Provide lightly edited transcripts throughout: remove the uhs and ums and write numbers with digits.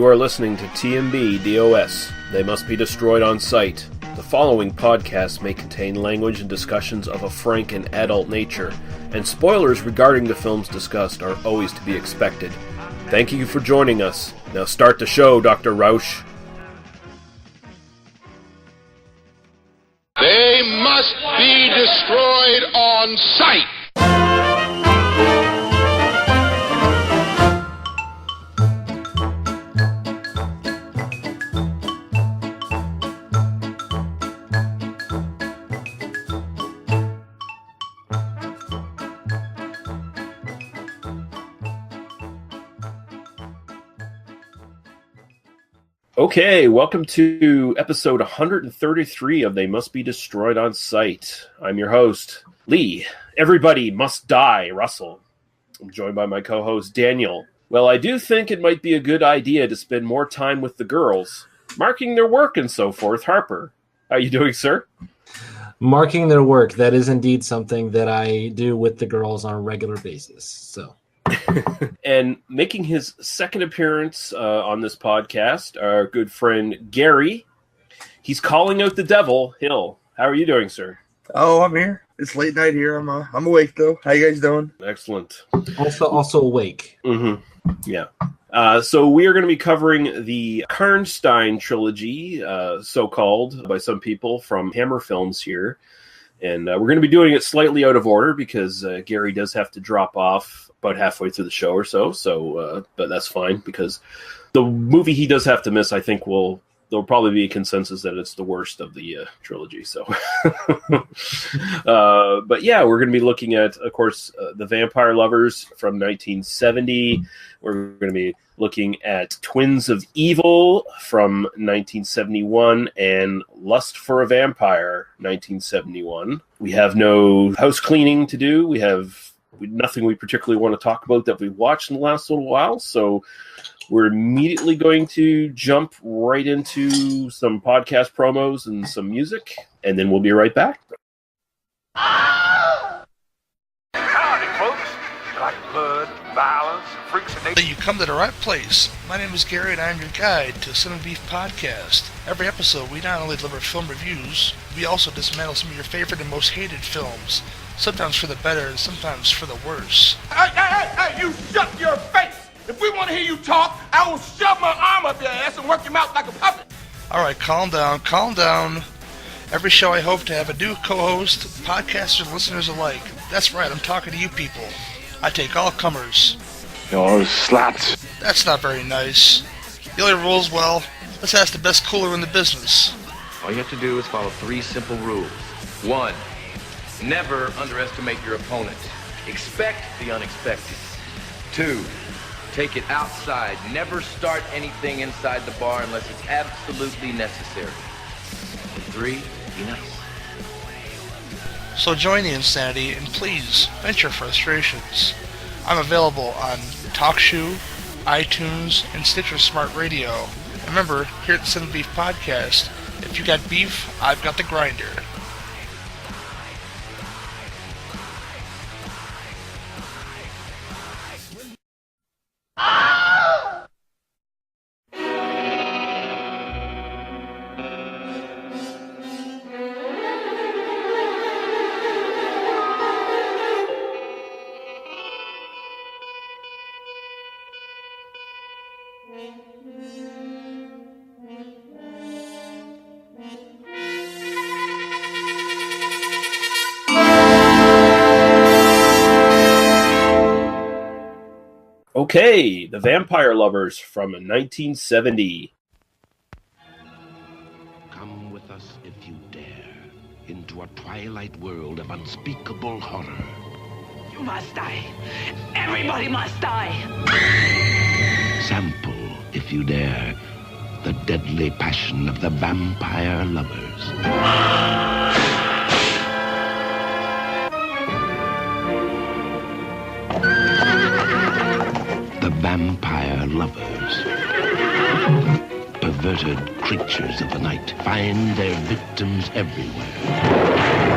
You are listening to TMBDOS. They must be destroyed on sight. The following podcast may contain language and discussions of a frank and adult nature, and spoilers regarding the films discussed are always to be expected. Thank you for joining us. Now start the show, Dr. Rausch. They must be destroyed on sight. Okay, welcome to episode 133 of They Must Be Destroyed on Sight. I'm your host, Lee. Everybody must die, Russell. I'm joined by my co-host, Daniel. Well, I do think it might be a good idea to spend more time with the girls, marking their work and so forth. Harper, how are you doing, sir? Marking their work, that is indeed something that I do with the girls on a regular basis, so... And making his second appearance on this podcast, our good friend Gary. He's calling out the devil, Hill. How are you doing, sir? Oh, I'm here. It's late night here. I'm awake though. How you guys doing? Excellent. Also awake. Mm-hmm. Yeah. So we are going to be covering the Karnstein Trilogy, so-called by some people, from Hammer Films here. And we're going to be doing it slightly out of order because Gary does have to drop off about halfway through the show or so, but that's fine because the movie he does have to miss, I think there'll probably be a consensus that it's the worst of the trilogy. So, but yeah, we're going to be looking at, of course, The Vampire Lovers from 1970. We're going to be looking at Twins of Evil from 1971 and Lust for a Vampire, 1971. We have no house cleaning to do. We have nothing we particularly want to talk about that we've watched in the last little while, so we're immediately going to jump right into some podcast promos and some music, and then we'll be right back. Howdy, folks. Like blood, violence, freaks and nature. You come to the right place. My name is Gary, and I'm your guide to Cinema Beef Podcast. Every episode, we not only deliver film reviews, we also dismantle some of your favorite and most hated films. Sometimes for the better and sometimes for the worse. Hey, you shut your face! If we want to hear you talk, I will shove my arm up your ass and work your mouth like a puppet. Alright, calm down. Every show I hope to have a new co-host, podcasters and listeners alike. That's right, I'm talking to you people. I take all comers. You're sluts. That's not very nice. The only rules, well, let's ask the best cooler in the business. All you have to do is follow 3 simple rules. 1, never underestimate your opponent. Expect the unexpected. 2, take it outside. Never start anything inside the bar unless it's absolutely necessary. And 3, be nice. So join the insanity and please vent your frustrations. I'm available on TalkShoe, iTunes, and Stitcher Smart Radio. And remember, here at the Cinema Beef Podcast, if you got beef, I've got the grinder. Okay, The Vampire Lovers from 1970. Come with us if you dare into a twilight world of unspeakable horror. You must die. Everybody must die. Sample, if you dare, the deadly passion of the vampire lovers. The vampire lovers. Perverted creatures of the night find their victims everywhere.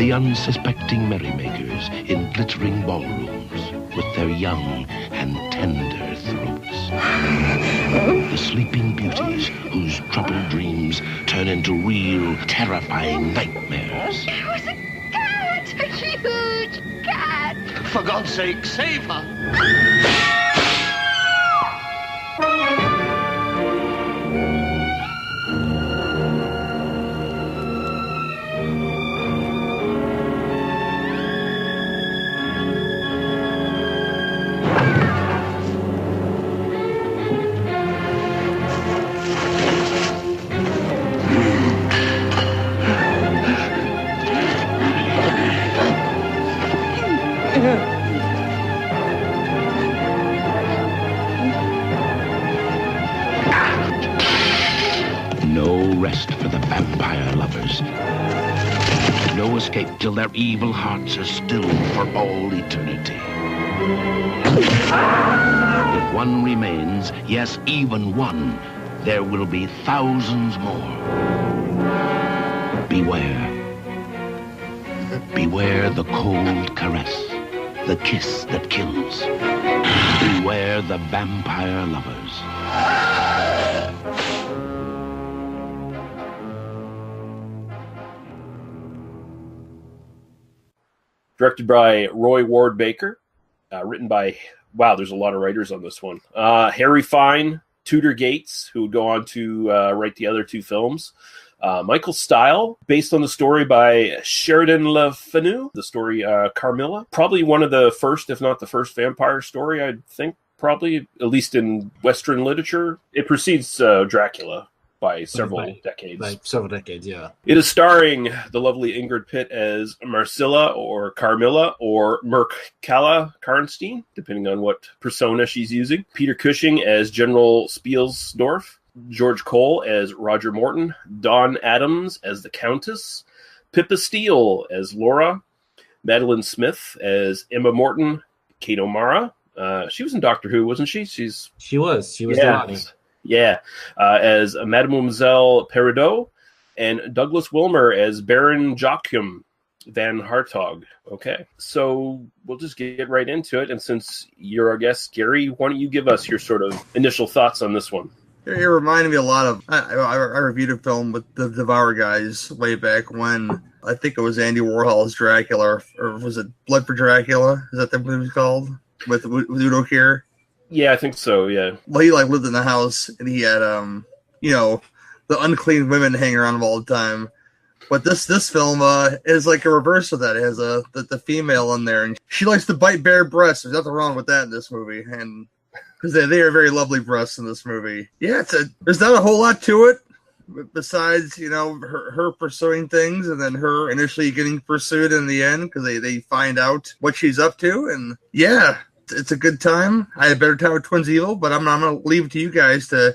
the unsuspecting merrymakers in glittering ballrooms with their young and tender throats. The sleeping beauties whose troubled dreams turn into real, terrifying nightmares. It was a cat! A huge cat! For God's sake, save her! No escape till their evil hearts are stilled for all eternity. If one remains, yes, even one, there will be thousands more. Beware. Beware the cold caress, the kiss that kills. Beware the vampire lovers. Directed by Roy Ward Baker. Written by, wow, there's a lot of writers on this one. Harry Fine, Tudor Gates, who would go on to write the other two films. Michael Style, based on the story by Sheridan Le Fanu, the story Carmilla. Probably one of the first, if not the first, vampire story, I think, probably, at least in Western literature. It precedes Dracula by several decades. By several decades, yeah. It is starring the lovely Ingrid Pitt as Marcilla or Carmilla or Merkala Karnstein, depending on what persona she's using. Peter Cushing as General Spielsdorf. George Cole as Roger Morton. Dawn Adams as the Countess. Pippa Steele as Laura. Madeline Smith as Emma Morton. Kate O'Mara. She was in Doctor Who, wasn't she? She was Donnie. Yeah, as Mademoiselle Peridot, and Douglas Wilmer as Baron Joachim van Hartog. Okay, so we'll just get right into it. And since you're our guest, Gary, why don't you give us your sort of initial thoughts on this one? It reminded me a lot of... I reviewed a film with the Devour guys way back when. I think it was Andy Warhol's Dracula, or was it Blood for Dracula? Is that the movie called? With Udo Kier? Yeah, I think so, yeah. Well, he lived in the house, and he had, the unclean women hanging around him all the time. But this film is like a reverse of that. It has the female in there, and she likes to bite bare breasts. There's nothing wrong with that in this movie, and because they are very lovely breasts in this movie. Yeah, there's not a whole lot to it besides her pursuing things, and then her initially getting pursued in the end because they find out what she's up to, and yeah. It's a good time. I had a better time with Twins Evil, but I'm going to leave it to you guys to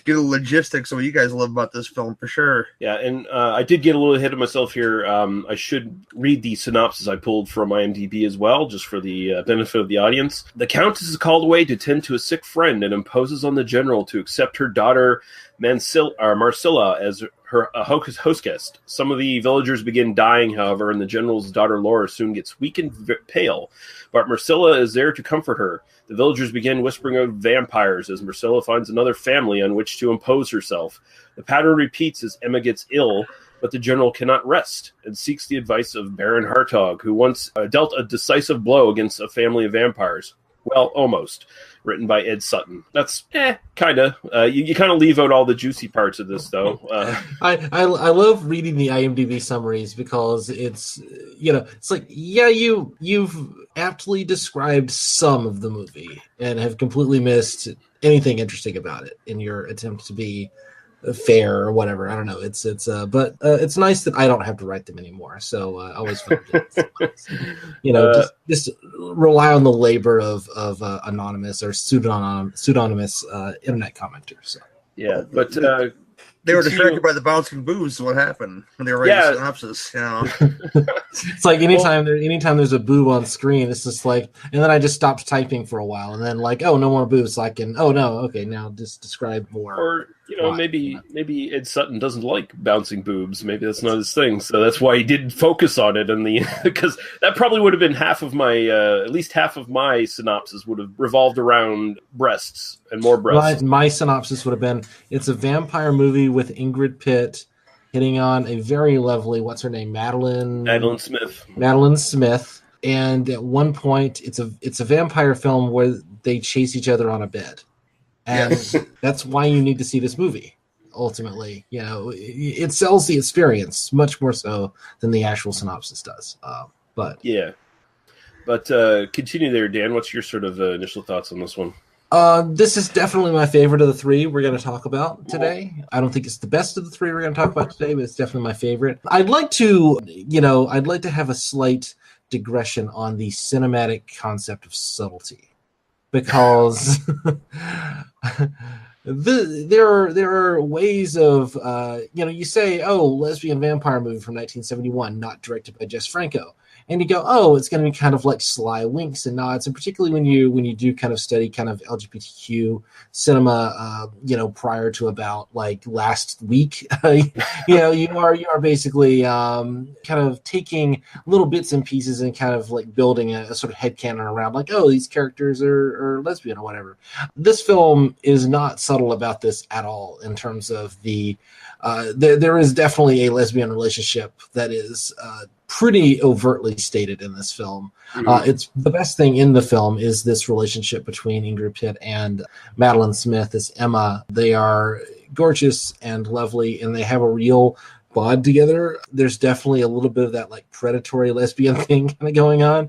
get the logistics of what you guys love about this film for sure. Yeah, and I did get a little ahead of myself here. I should read the synopsis I pulled from IMDB as well, just for the benefit of the audience. The Countess is called away to tend to a sick friend and imposes on the general to accept her daughter Marcilla as her host guest. Some of the villagers begin dying, however, and the general's daughter Laura soon gets weak and pale. But Marcilla is there to comfort her. The villagers begin whispering of vampires as Marcilla finds another family on which to impose herself. The pattern repeats as Emma gets ill, but the general cannot rest and seeks the advice of Baron Hartog, who once dealt a decisive blow against a family of vampires. Well, almost. Written by Ed Sutton. That's kind of. You kind of leave out all the juicy parts of this, though. I love reading the IMDb summaries because it's it's like you've aptly described some of the movie and have completely missed anything interesting about it in your attempt to be fair or whatever. I don't know. But it's nice that I don't have to write them anymore. So I always fun. Just rely on the labor of anonymous or pseudonymous internet commenters. So. Yeah, but they were distracted by the bouncing boobs. What happened when they were writing the synopsis? It's like anytime there's a boob on screen, it's just like, and then I just stopped typing for a while, and then like, oh, no more boobs. So I can, oh no, okay, now just describe more. maybe Ed Sutton doesn't like bouncing boobs. Maybe that's not his thing. So that's why he didn't focus on it because that probably would have been at least half of my synopsis would have revolved around breasts and more breasts. My synopsis would have been, it's a vampire movie with Ingrid Pitt hitting on a very lovely, what's her name? Madeline Smith. And at one point, it's a vampire film where they chase each other on a bed. And that's why you need to see this movie. Ultimately, it sells the experience much more so than the actual synopsis does. But continue there, Dan. What's your sort of initial thoughts on this one? This is definitely my favorite of the three we're going to talk about today. I don't think it's the best of the three we're going to talk about today, but it's definitely my favorite. I'd like to have a slight digression on the cinematic concept of subtlety, because there are ways of you say, oh, lesbian vampire movie from 1971, not directed by Jess Franco, and you go, oh, it's going to be kind of like sly winks and nods, and particularly when you do kind of study kind of LGBTQ cinema, prior to about like last week, you are basically kind of taking little bits and pieces and kind of like building a sort of headcanon around, like, oh, these characters are lesbian or whatever. This film is not subtle about this at all in terms of the there is definitely a lesbian relationship that is pretty overtly stated in this film. It's the best thing in the film is this relationship between Ingrid Pitt and Madeline Smith as Emma. They are gorgeous and lovely, and they have a real bond together. There's definitely a little bit of that like predatory lesbian thing kind of going on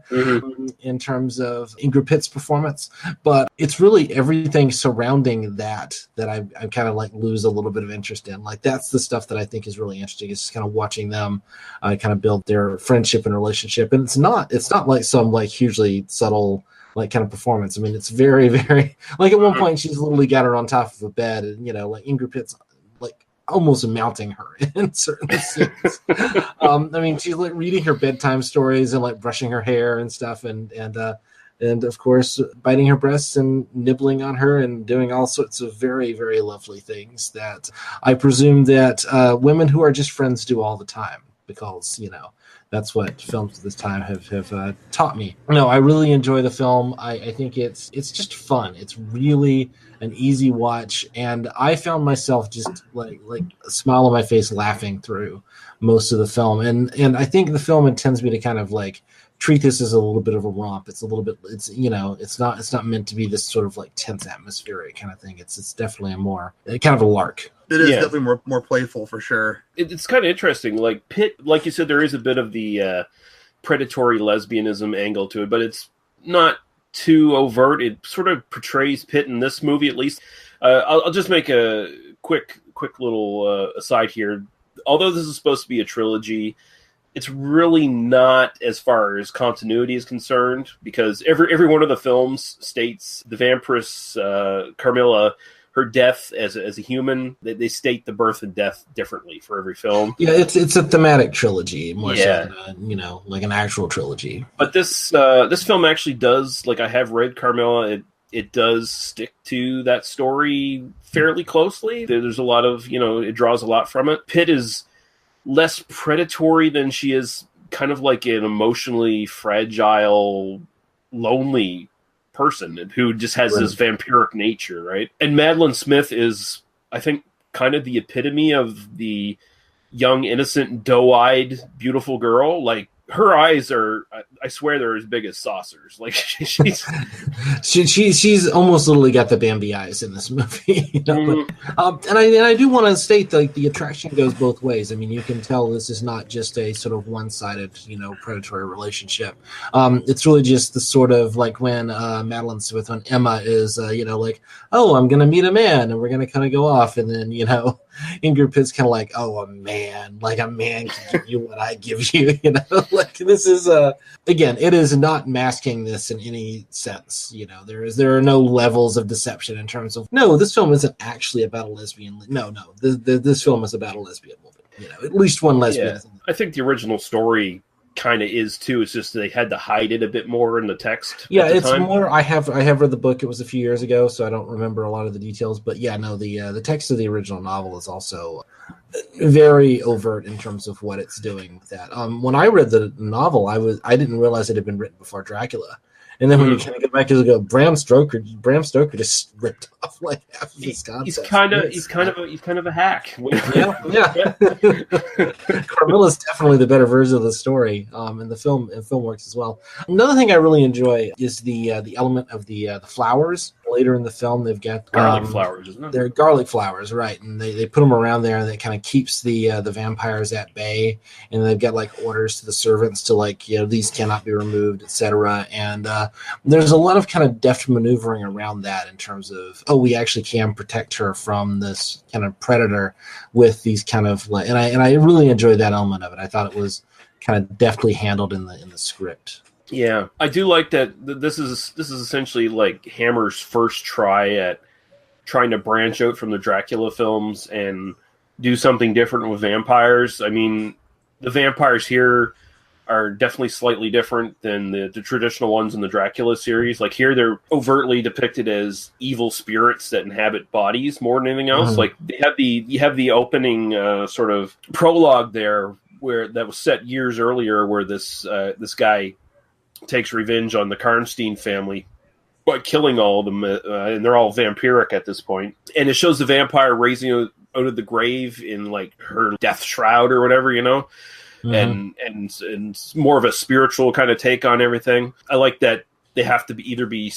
in terms of Ingrid Pitt's performance, but it's really everything surrounding that I kind of like lose a little bit of interest in. Like, that's the stuff that I think is really interesting, is just kind of watching them kind of build their friendship and relationship. And it's not like some like hugely subtle like kind of performance. I mean, it's very, very, like at one point she's literally got her on top of a bed, and like Ingrid Pitt's like almost mounting her in certain scenes. I mean, she's like reading her bedtime stories and like brushing her hair and stuff, and of course biting her breasts and nibbling on her and doing all sorts of very, very lovely things that I presume that women who are just friends do all the time, because that's what films at this time have taught me. No, I really enjoy the film. I think it's just fun. It's really an easy watch, and I found myself just like a smile on my face laughing through most of the film. And I think the film intends me to kind of like treat this as a little bit of a romp. It's a little bit, it's not meant to be this sort of like tense atmospheric kind of thing. It's definitely a more kind of a lark. It is definitely more playful for sure. It's kind of interesting. Like Pitt, like you said, there is a bit of the predatory lesbianism angle to it, but it's not too overt. It sort of portrays Pitt in this movie, at least. I'll just make a quick little aside here. Although this is supposed to be a trilogy, it's really not as far as continuity is concerned, because every one of the films states the vampiress Carmilla, her death as a human. They state the birth and death differently for every film. Yeah, it's a thematic trilogy more so than like an actual trilogy. But this film actually does, like, I have read Carmilla. It does stick to that story fairly closely. There's a lot of, it draws a lot from it. Pitt is less predatory than she is kind of like an emotionally fragile, lonely person who just has this vampiric nature, right? And Madeline Smith is, I think, kind of the epitome of the young, innocent, doe-eyed, beautiful girl. Like, her eyes are, I swear, they're as big as saucers. Like, she's almost literally got the Bambi eyes in this movie. But, and I do want to state that, like, the attraction goes both ways. I mean, you can tell this is not just a sort of one-sided, predatory relationship. It's really just the sort of like when Madeline Smith, when Emma is, like, oh, I'm gonna meet a man and we're gonna kind of go off, and then Ingrid Pitt's kind of like, oh, a man can give you what I give you, like, this is again, it is not masking this in any sense. There are no levels of deception in terms of, no, this film isn't actually about a lesbian. No, this film is about a lesbian woman. At least one lesbian. Yeah. I think the original story kind of is too. It's just they had to hide it a bit more in the text. Yeah, at the it's time. more. I have read the book. It was a few years ago, so I don't remember a lot of the details. But yeah, no, the text of the original novel is also very overt in terms of what it's doing with that. When I read the novel, I didn't realize it had been written before Dracula. And then when you kind of go back to go, Bram Stoker just ripped off like half of his concept. He's kind of a hack. Yeah. Carmilla's definitely the better version of the story, and the film works as well. Another thing I really enjoy is the element of the flowers. Later in the film, they've got garlic flowers, isn't it? They're garlic flowers, right? And they put them around there, and that kind of keeps the vampires at bay. And they've got like orders to the servants to like, you know, these cannot be removed, etc. And there's a lot of kind of deft maneuvering around that in terms of, we actually can protect her from this kind of predator with these kind of like, and I really enjoyed that element of it. I thought it was kind of deftly handled in the script. Yeah, I do like that. This is essentially like Hammer's first try at trying to branch out from the Dracula films and do something different with vampires. I mean, the vampires here are definitely slightly different than the traditional ones in the Dracula series. Like here, they're overtly depicted as evil spirits that inhabit bodies more than anything else. Like you have the opening sort of prologue there where that was set years earlier, where this guy takes revenge on the Karnstein family by killing all of them, and they're all vampiric at this point. And it shows the vampire raising out of the grave in like her death shroud or whatever, you know, and more of a spiritual kind of take on everything. I like that they have to either be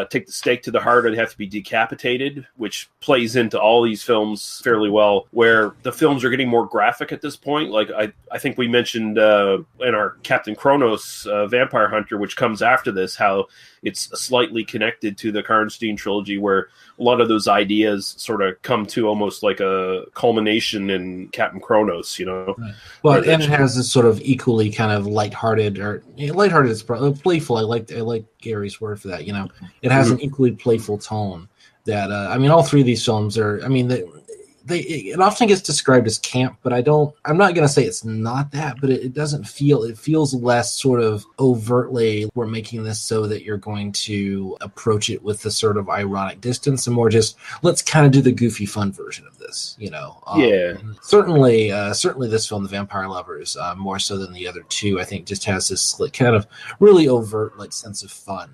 take the stake to the heart, or they have to be decapitated, which plays into all these films fairly well, where the films are getting more graphic at this point. Like I think we mentioned in our Captain Kronos Vampire Hunter, which comes after this, how it's slightly connected to the Karnstein trilogy, where a lot of those ideas sort of come to almost like a culmination in Captain Kronos, you know. Right. Well, and it has this sort of equally kind of lighthearted is probably playful. I like Gary's word for that. You know, it has an equally playful tone. That I mean, all three of these films are. I mean, it often gets described as camp, but I'm not going to say it's not that, but it doesn't feel. It feels less sort of overtly, we're making this so that you're going to approach it with the sort of ironic distance, and more just let's kind of do the goofy fun version of this, you know. Certainly this film, The Vampire Lovers, more so than the other two, I think just has this like kind of really overt like sense of fun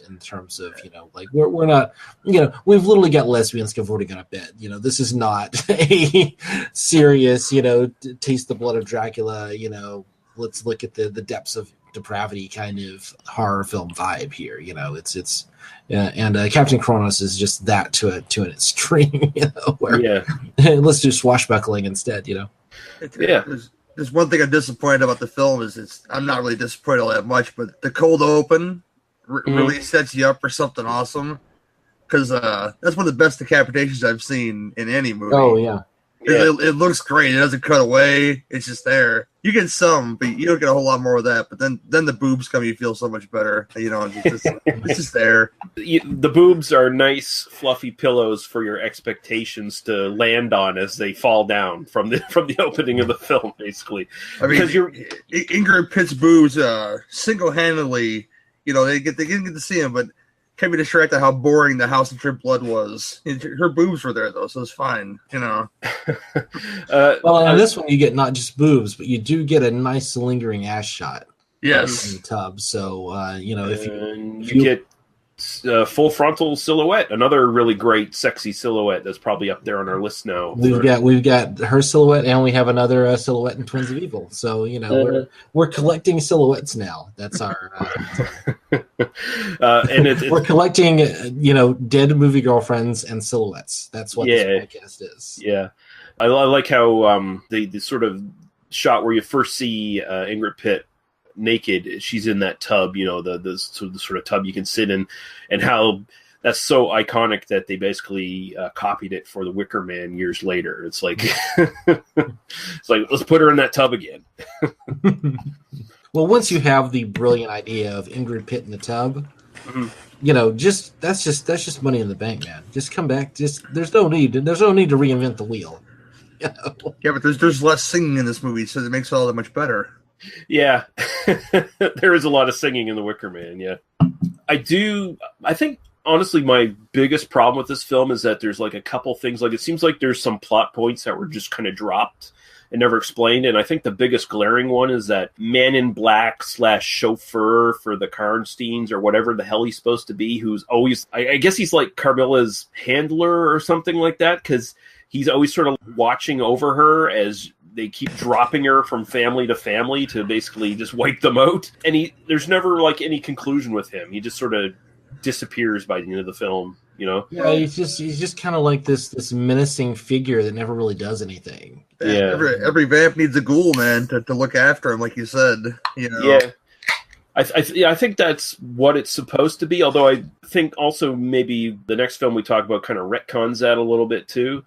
in terms of, you know, like we're not, you know, we've literally got lesbians cavorting on a bed, you know, this is not a serious, you know, taste the blood of Dracula, you know, let's look at the depths of depravity kind of horror film vibe here, you know. It's Captain Kronos is just that to an extreme, you know, where let's do swashbuckling instead, you know. There's one thing I'm disappointed about the film is I'm not really disappointed all that much, but the cold open really sets you up for something awesome, because that's one of the best decapitations I've seen in any movie. Oh yeah. It looks great. It doesn't cut away. It's just there. You get some, but you don't get a whole lot more of that. But then the boobs come, you feel so much better. You know, it's just there. The boobs are nice, fluffy pillows for your expectations to land on as they fall down from the opening of the film, basically. I mean, Ingrid Pitt's boobs single-handedly, you know, they didn't get to see them, but can't be distracted how boring the House of Drip Blood was. Her boobs were there though, so it's fine, you know. Well, in this one you get not just boobs, but you do get a nice lingering ass shot. Yes, in the tub. So you know, if you get full frontal silhouette, another really great sexy silhouette that's probably up there on our list now. We've got her silhouette, and we have another silhouette in Twins of Evil. So you know, we're collecting silhouettes now. That's our. And we're collecting, you know, dead movie girlfriends and silhouettes. That's what this podcast is. Yeah, I like how the sort of shot where you first see Ingrid Pitt naked, she's in that tub, you know, the sort of tub you can sit in, and how that's so iconic that they basically copied it for the Wicker Man years later. It's like it's like, let's put her in that tub again. Well, once you have the brilliant idea of Ingrid Pitt in the tub, you know, that's just money in the bank, man. Just come back. There's no need to reinvent the wheel. You know? Yeah, but there's less singing in this movie, so it makes it all that much better. Yeah. There is a lot of singing in The Wicker Man, yeah. I think, honestly, my biggest problem with this film is that there's like a couple things, like it seems like there's some plot points that were just kind of dropped and never explained. And I think the biggest glaring one is that man in black / chauffeur for the Karnsteins or whatever the hell he's supposed to be, who's always, I guess he's like Carmilla's handler or something like that, because he's always sort of watching over her as they keep dropping her from family to family to basically just wipe them out. And there's never like any conclusion with him. He just sort of disappears by the end of the film, you know? Yeah, he's just kind of like this menacing figure that never really does anything. Yeah. Every vamp needs a ghoul, man, to look after him, like you said. You know? Yeah. I think that's what it's supposed to be, although I think also maybe the next film we talk about kind of retcons that a little bit too.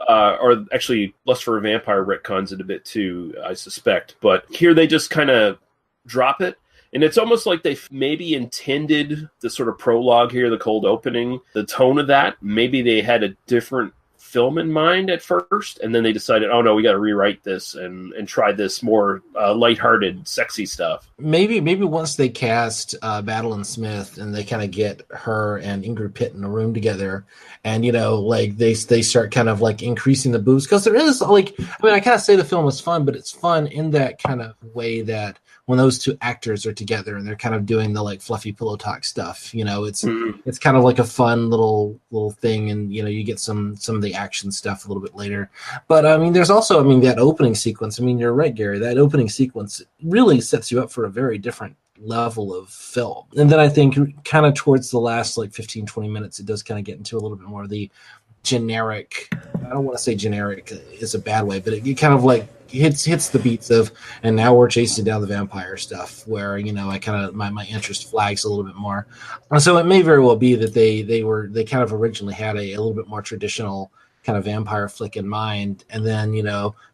Or actually, Lust for a Vampire retcons it a bit too, I suspect. But here they just kind of drop it. And it's almost like they maybe intended the sort of prologue here, the cold opening, the tone of that. Maybe they had a different film in mind at first, and then they decided, oh no, we got to rewrite this and try this more lighthearted, sexy stuff. Maybe once they cast Madeline Smith and they kind of get her and Ingrid Pitt in a room together, and like they start kind of like increasing the boobs, because there is like, I mean, I kind of say the film is fun, but it's fun in that kind of way that when those two actors are together and they're kind of doing the like fluffy pillow talk stuff, it's kind of like a fun little thing, and you get some of the action stuff a little bit later. But I mean, there's also, that opening sequence. I mean, you're right, Gary. That opening sequence really sets you up for a very different level of film. And then I think kind of towards the last like 15-20 minutes, it does kind of get into a little bit more of the generic. I don't want to say generic is a bad way, but it kind of like hits the beats of, and now we're chasing down the vampire stuff, where I kind of my interest flags a little bit more. And so it may very well be that they kind of originally had a little bit more traditional kind of vampire flick in mind, and then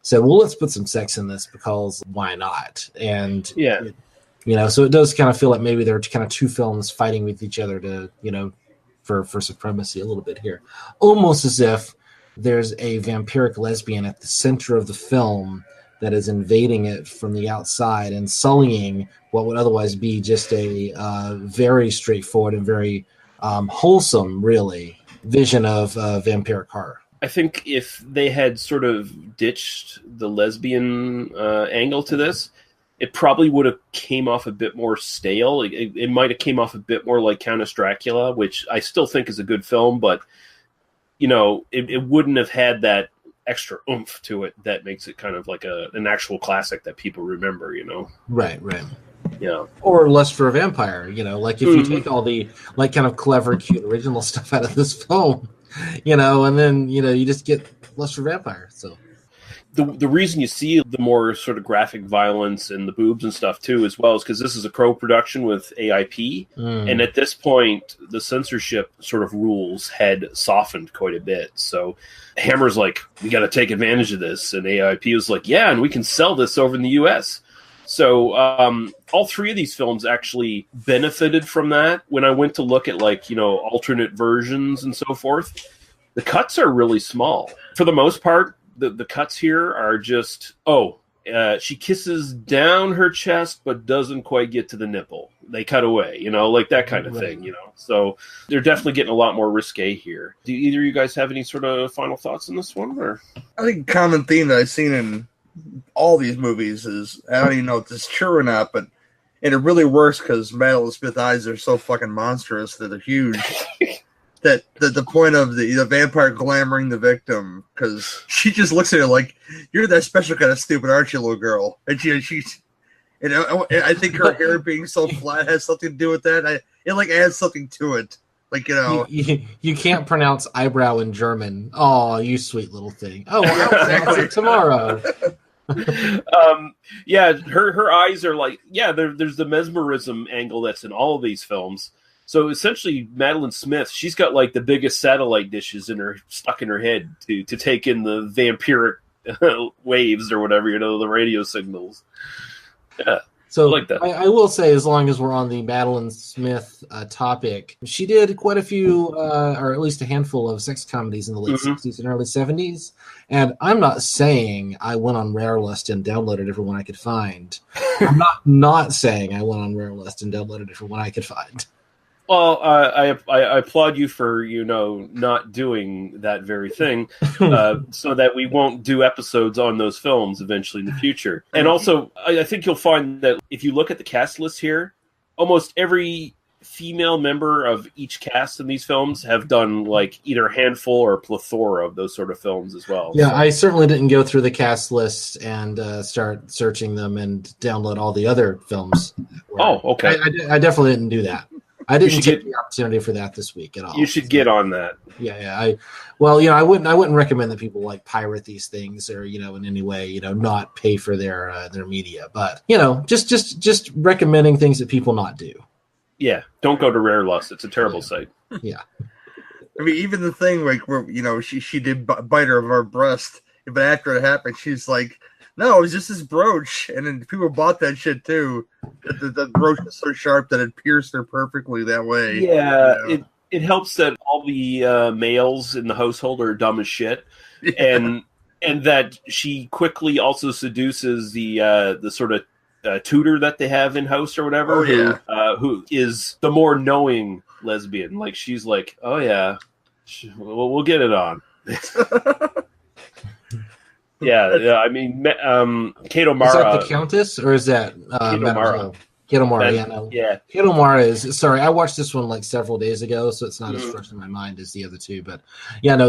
said, well, let's put some sex in this because why not? And yeah, so it does kind of feel like maybe they're kind of two films fighting with each other to for supremacy a little bit here, almost as if there's a vampiric lesbian at the center of the film that is invading it from the outside and sullying what would otherwise be just a very straightforward and very wholesome, really, vision of vampiric horror. I think if they had sort of ditched the lesbian angle to this, it probably would have came off a bit more stale. It might have came off a bit more like Countess Dracula, which I still think is a good film, but it wouldn't have had that extra oomph to it that makes it kind of like an actual classic that people remember, Right. Yeah. Or Lust for a Vampire, like if you take all the like kind of clever, cute, original stuff out of this film, and then, you just get Lust for a Vampire. So the reason you see the more sort of graphic violence and the boobs and stuff too, as well, is because this is a co-production with AIP, and at this point, the censorship sort of rules had softened quite a bit. So Hammer's like, we got to take advantage of this, and AIP was like, yeah, and we can sell this over in the U.S. So all three of these films actually benefited from that. When I went to look at alternate versions and so forth, the cuts are really small for the most part. The cuts here are just, she kisses down her chest but doesn't quite get to the nipple. They cut away, like that kind of thing, So they're definitely getting a lot more risque here. Do either of you guys have any sort of final thoughts on this one? Or I think a common theme that I've seen in all these movies is, I don't even know if it's true or not, but and it really works because Madeline Smith's eyes are so fucking monstrous that they're huge. That the point of the vampire glamoring the victim, because she just looks at her like, you're that special kind of stupid, aren't you, little girl? And she's, I think her hair being so flat has something to do with that. It like adds something to it. Like, you can't pronounce eyebrow in German. Oh, you sweet little thing. Oh, well, I'll pronounce it tomorrow. Yeah, her eyes are like, there's the mesmerism angle that's in all of these films. So essentially, Madeline Smith, she's got like the biggest satellite dishes stuck in her head to take in the vampiric waves or whatever, the radio signals. Yeah. So like that. I will say, as long as we're on the Madeline Smith topic, she did quite a few, or at least a handful of sex comedies in the late 60s and early 70s. And I'm not saying I went on Rarelist and downloaded every one I could find. I'm not saying I went on Rarelist and downloaded every one I could find. Well, I applaud you for, not doing that very thing, so that we won't do episodes on those films eventually in the future. And also, I think you'll find that if you look at the cast list here, almost every female member of each cast in these films have done like either a handful or a plethora of those sort of films as well. Yeah, I certainly didn't go through the cast list and start searching them and download all the other films. Oh, okay. I definitely didn't do that. I didn't take the opportunity for that this week at all. You should get on that. Yeah. I wouldn't recommend that people like pirate these things or in any way not pay for their media. But just recommending things that people not do. Yeah, don't go to Rarelust. It's a terrible site. Yeah. I mean, even the thing like where she did bite her of her breast, but after it happened, she's like, no, it was just this brooch, and then people bought that shit too. The brooch was so sharp that it pierced her perfectly that way. Yeah, it helps that all the males in the household are dumb as shit, and that she quickly also seduces the sort of tutor that they have in house or whatever, who is the more knowing lesbian. Like she's like, oh yeah, we'll get it on. Yeah. I mean, Kate O'Mara. Is that the Countess, or is that Kate O'Mara? Kate O'Mara, yeah. Kate O'Mara is. Sorry, I watched this one like several days ago, so it's not as fresh in my mind as the other two. But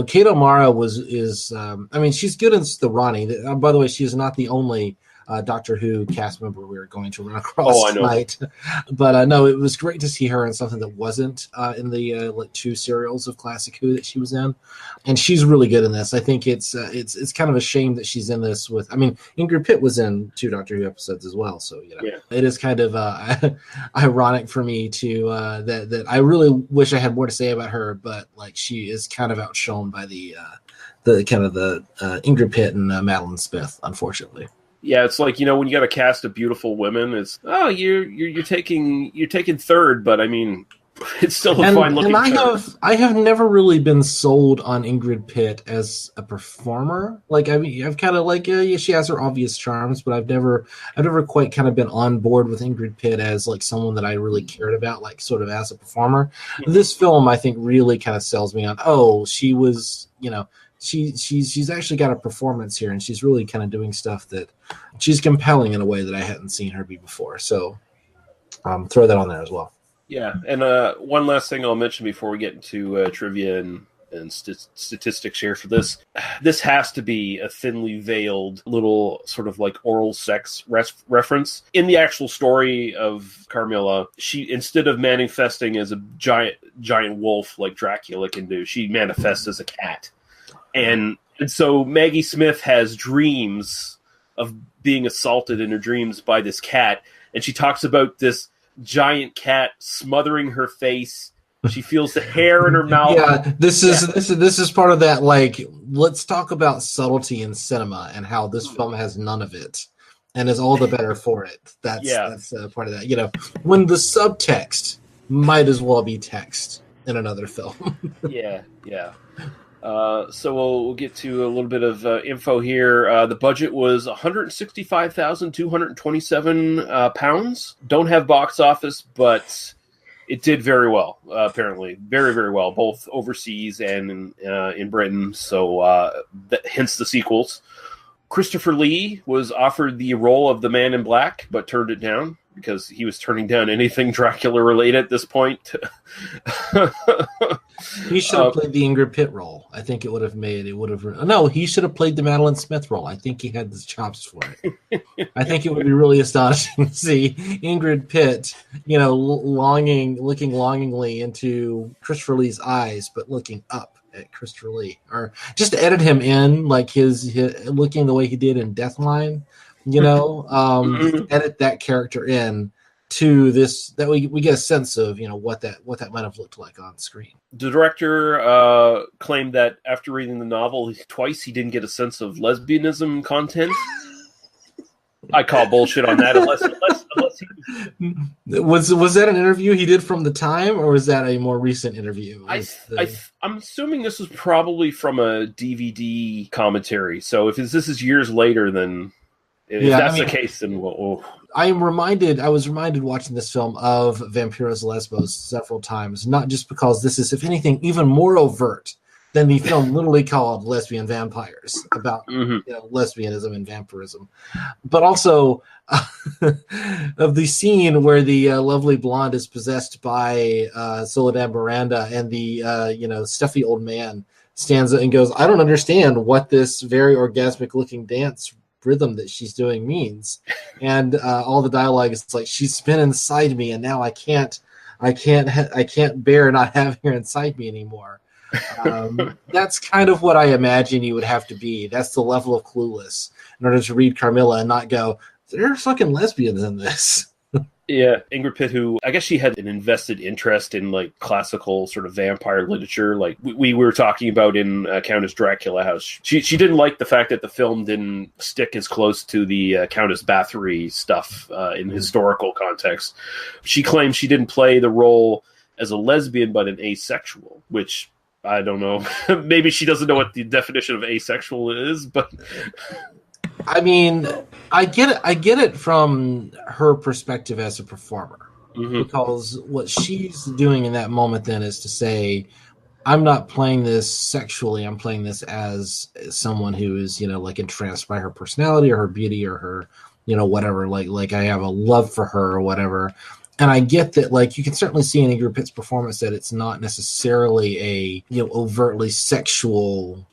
Kate O'Mara is. I mean, she's good as the Ronnie. By the way, she is not the only Doctor Who cast member we were going to run across tonight. But no, it was great to see her in something that wasn't in the like two serials of classic Who that she was in, and she's really good in this. I think it's kind of a shame that she's in this with. I mean, Ingrid Pitt was in 2 Doctor Who episodes as well, so it is kind of ironic for me to that I really wish I had more to say about her, but like she is kind of outshone by the Ingrid Pitt and Madeline Smith, unfortunately. Yeah, it's like when you got a cast of beautiful women, it's you're taking third, but I mean, it's still a fine looking. And I have never really been sold on Ingrid Pitt as a performer. Like I've kind of like she has her obvious charms, but I've never quite kind of been on board with Ingrid Pitt as like someone that I really cared about, like sort of as a performer. This film, I think, really kind of sells me on. Oh, she was she's actually got a performance here, and she's really kind of doing stuff that she's compelling in a way that I hadn't seen her be before. So throw that on there as well. Yeah, and one last thing I'll mention before we get into trivia and statistics here for this. This has to be a thinly veiled little sort of like oral sex reference. In the actual story of Carmilla, she, instead of manifesting as a giant wolf like Dracula can do, she manifests as a cat. And so Maggie Smith has dreams of being assaulted in her dreams by this cat, and she talks about this giant cat smothering her face. She feels the hair in her mouth. Yeah, this is part of that. Like, let's talk about subtlety in cinema and how this film has none of it, and is all the better for it. That's part of that. When the subtext might as well be text in another film. Yeah. So we'll get to a little bit of info here. The budget was £165,227. Don't have box office, but it did very well, apparently. Very, very well, both overseas and in Britain. So hence the sequels. Christopher Lee was offered the role of the Man in Black, but turned it down because he was turning down anything Dracula related at this point. He should have played the Ingrid Pitt role. I think he should have played the Madeline Smith role. I think he had the chops for it. I think it would be really astonishing to see Ingrid Pitt, looking longingly into Christopher Lee's eyes, but looking up at Christopher Lee, or just edit him in like his looking the way he did in Deathline. Edit that character in to this, that we get a sense of what that might have looked like on screen. The director claimed that after reading the novel twice, he didn't get a sense of lesbianism content. I call bullshit on that, unless Was that an interview he did from the time, or was that a more recent interview? I'm assuming this was probably from a DVD commentary. So if this is years later, then if that's the case, then I was reminded watching this film of Vampiros Lesbos several times, not just because this is, if anything, even more overt than the film literally called Lesbian Vampires, about lesbianism and vampirism, but also of the scene where the lovely blonde is possessed by Soledad Miranda, and the stuffy old man stands up and goes, "I don't understand what this very orgasmic looking dance rhythm that she's doing means," and all the dialogue is like, "She's been inside me, and now I can't bear not having her inside me anymore." That's kind of what I imagine you would have to be. That's the level of clueless in order to read Carmilla and not go, "There's fucking lesbians in this." Yeah, Ingrid Pitt, who I guess she had an invested interest in like classical sort of vampire literature, like we were talking about in Countess Dracula House. She didn't like the fact that the film didn't stick as close to the Countess Bathory stuff in historical context. She claimed she didn't play the role as a lesbian, but an asexual, which I don't know. Maybe she doesn't know what the definition of asexual is, but I mean, I get it from her perspective as a performer, because what she's doing in that moment then is to say, I'm not playing this sexually, I'm playing this as someone who is, like entranced by her personality or her beauty or her, whatever, like I have a love for her or whatever. And I get that, like, you can certainly see in Ingrid Pitt's performance that it's not necessarily a, overtly sexual,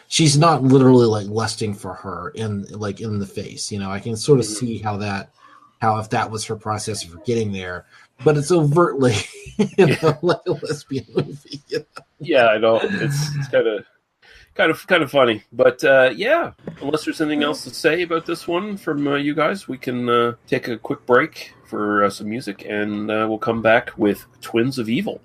she's not literally like lusting for her in the face. I can sort of see how if that was her process for getting there, but it's overtly, like a lesbian movie. Yeah, I know. It's kind of funny, but yeah. Unless there's anything else to say about this one from you guys, we can take a quick break for some music, and we'll come back with Twins of Evil.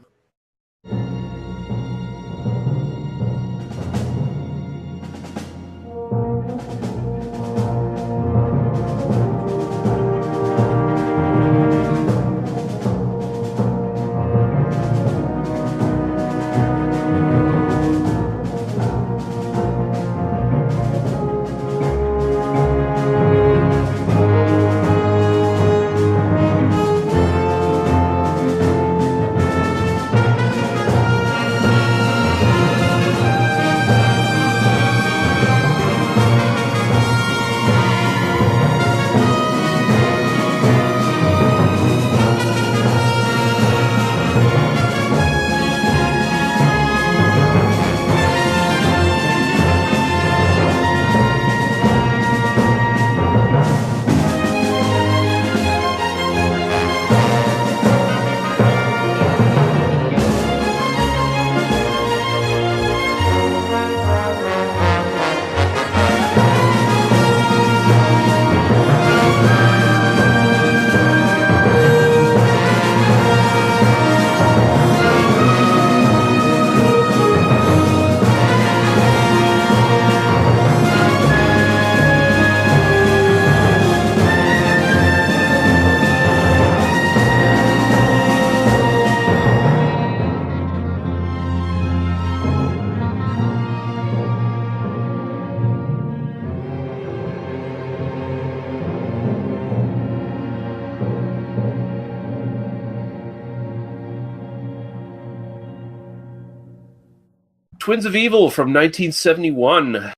Twins of Evil from 1971.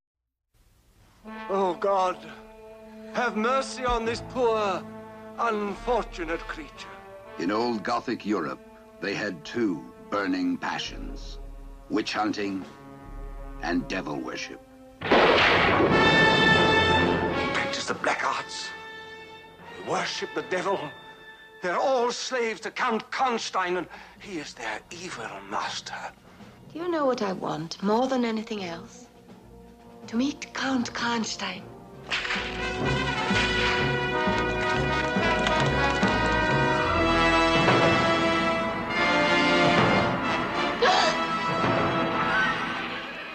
Oh, God, have mercy on this poor, unfortunate creature. In old Gothic Europe, they had two burning passions: witch hunting and devil worship. Practice the black arts. They worship the devil. They're all slaves to Count Karnstein, and he is their evil master. Do you know what I want more than anything else? To meet Count Karnstein.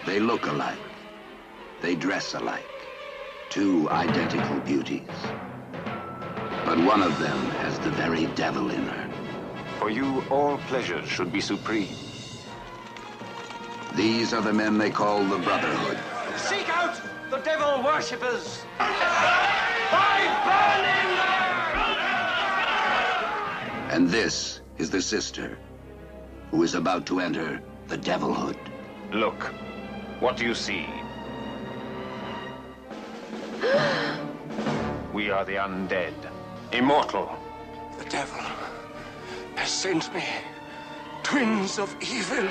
They look alike. They dress alike. Two identical beauties. But one of them has the very devil in her. For you, all pleasures should be supreme. These are the men they call the Brotherhood. Seek out the devil worshippers! And this is the sister, who is about to enter the Devilhood. Look, what do you see? We are the undead, immortal. The devil has sent me, twins of evil.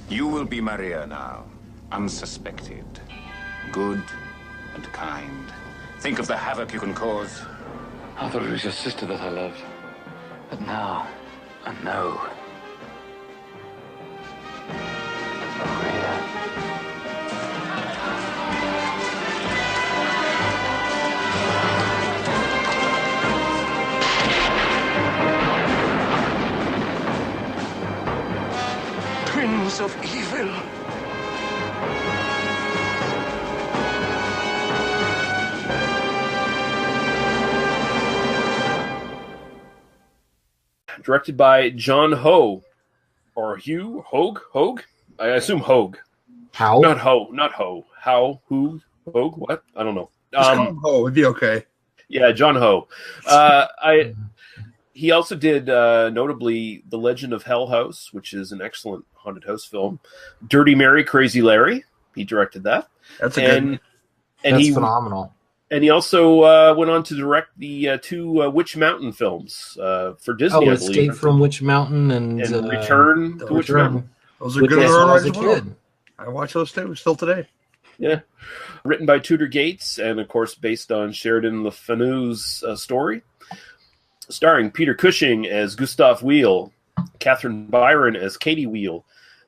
You will be Maria now, unsuspected, good and kind. Think of the havoc you can cause. I thought it was your sister that I loved. But now, I know. Twins of evil. Directed by John Ho, or Hugh Hogue. I assume Hogue. How? Not Ho. How? Who? Hogue? What? I don't know. Just call him Ho. It'd be okay. Yeah, John Ho. He also did, notably, The Legend of Hell House, which is an excellent haunted house film. Dirty Mary, Crazy Larry. He directed that. That's phenomenal. And he also went on to direct the two Witch Mountain films for Disney, I believe. Escape from Witch Mountain and Return to Witch Mountain. Those are good as a kid. I watch those too, still today. Yeah. Written by Tudor Gates, and of course based on Sheridan Le Fanu's story. Starring Peter Cushing as Gustav Wheel, Catherine Byron as Katie Wheel,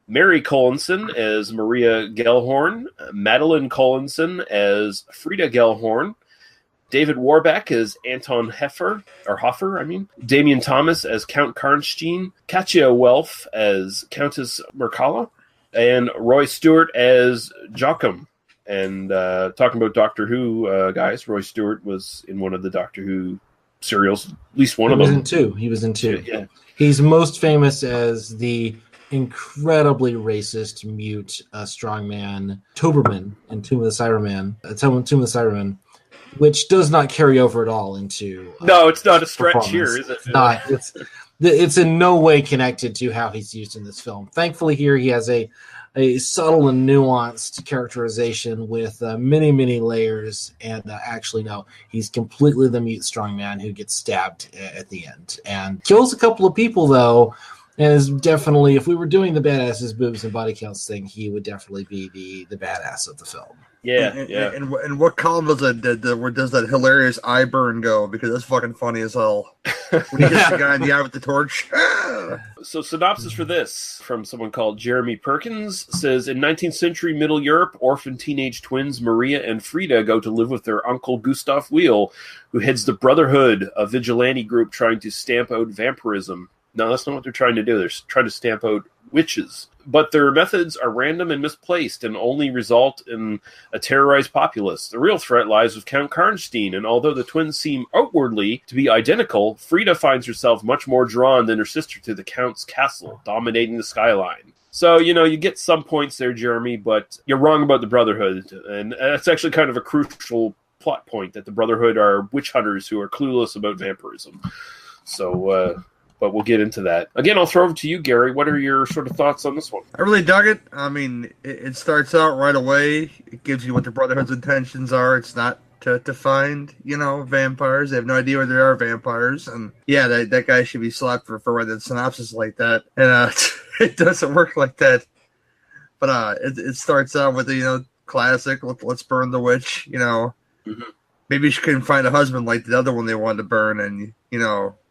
Mary Collinson as Maria Gellhorn, Madeline Collinson as Frida Gellhorn, David Warbeck as Anton Hoffer, Damien Thomas as Count Karnstein, Katja Welf as Countess Merkala, and Roy Stewart as Joachim. And talking about Doctor Who, guys, Roy Stewart was in one of the Doctor Who serials, at least one of them. He was in two. Yeah. He's most famous as the incredibly racist, mute strongman Toberman in Tomb of the Cybermen, which does not carry over at all into. No, it's not a stretch here, is it? It's in no way connected to how he's used in this film. Thankfully, here he has a subtle and nuanced characterization with many, many layers. And actually, no, he's completely the mute strongman who gets stabbed at the end and kills a couple of people, though. And is definitely, if we were doing the badasses, boobs, and body counts thing, he would definitely be the badass of the film. Yeah, And what column does that hilarious eye burn go? Because that's fucking funny as hell. When he hits the guy in the eye with the torch. So synopsis for this from someone called Jeremy Perkins says, in 19th century Middle Europe, orphan teenage twins Maria and Frida go to live with their uncle Gustav Wheel, who heads the Brotherhood, a vigilante group trying to stamp out vampirism. No, that's not what they're trying to do. They're trying to stamp out witches. But their methods are random and misplaced and only result in a terrorized populace. The real threat lies with Count Karnstein, and although the twins seem outwardly to be identical, Frida finds herself much more drawn than her sister to the Count's castle, dominating the skyline. So, you get some points there, Jeremy, but you're wrong about the Brotherhood. And that's actually kind of a crucial plot point, that the Brotherhood are witch hunters who are clueless about vampirism. So, but we'll get into that. Again, I'll throw over to you, Gary. What are your sort of thoughts on this one? I really dug it. I mean, it starts out right away. It gives you what the Brotherhood's intentions are. It's not to find, vampires. They have no idea where there are vampires. And yeah, that guy should be slapped for writing a synopsis like that. And it doesn't work like that. But it starts out with the, classic, let's burn the witch, Mm-hmm. Maybe she couldn't find a husband like the other one they wanted to burn. And,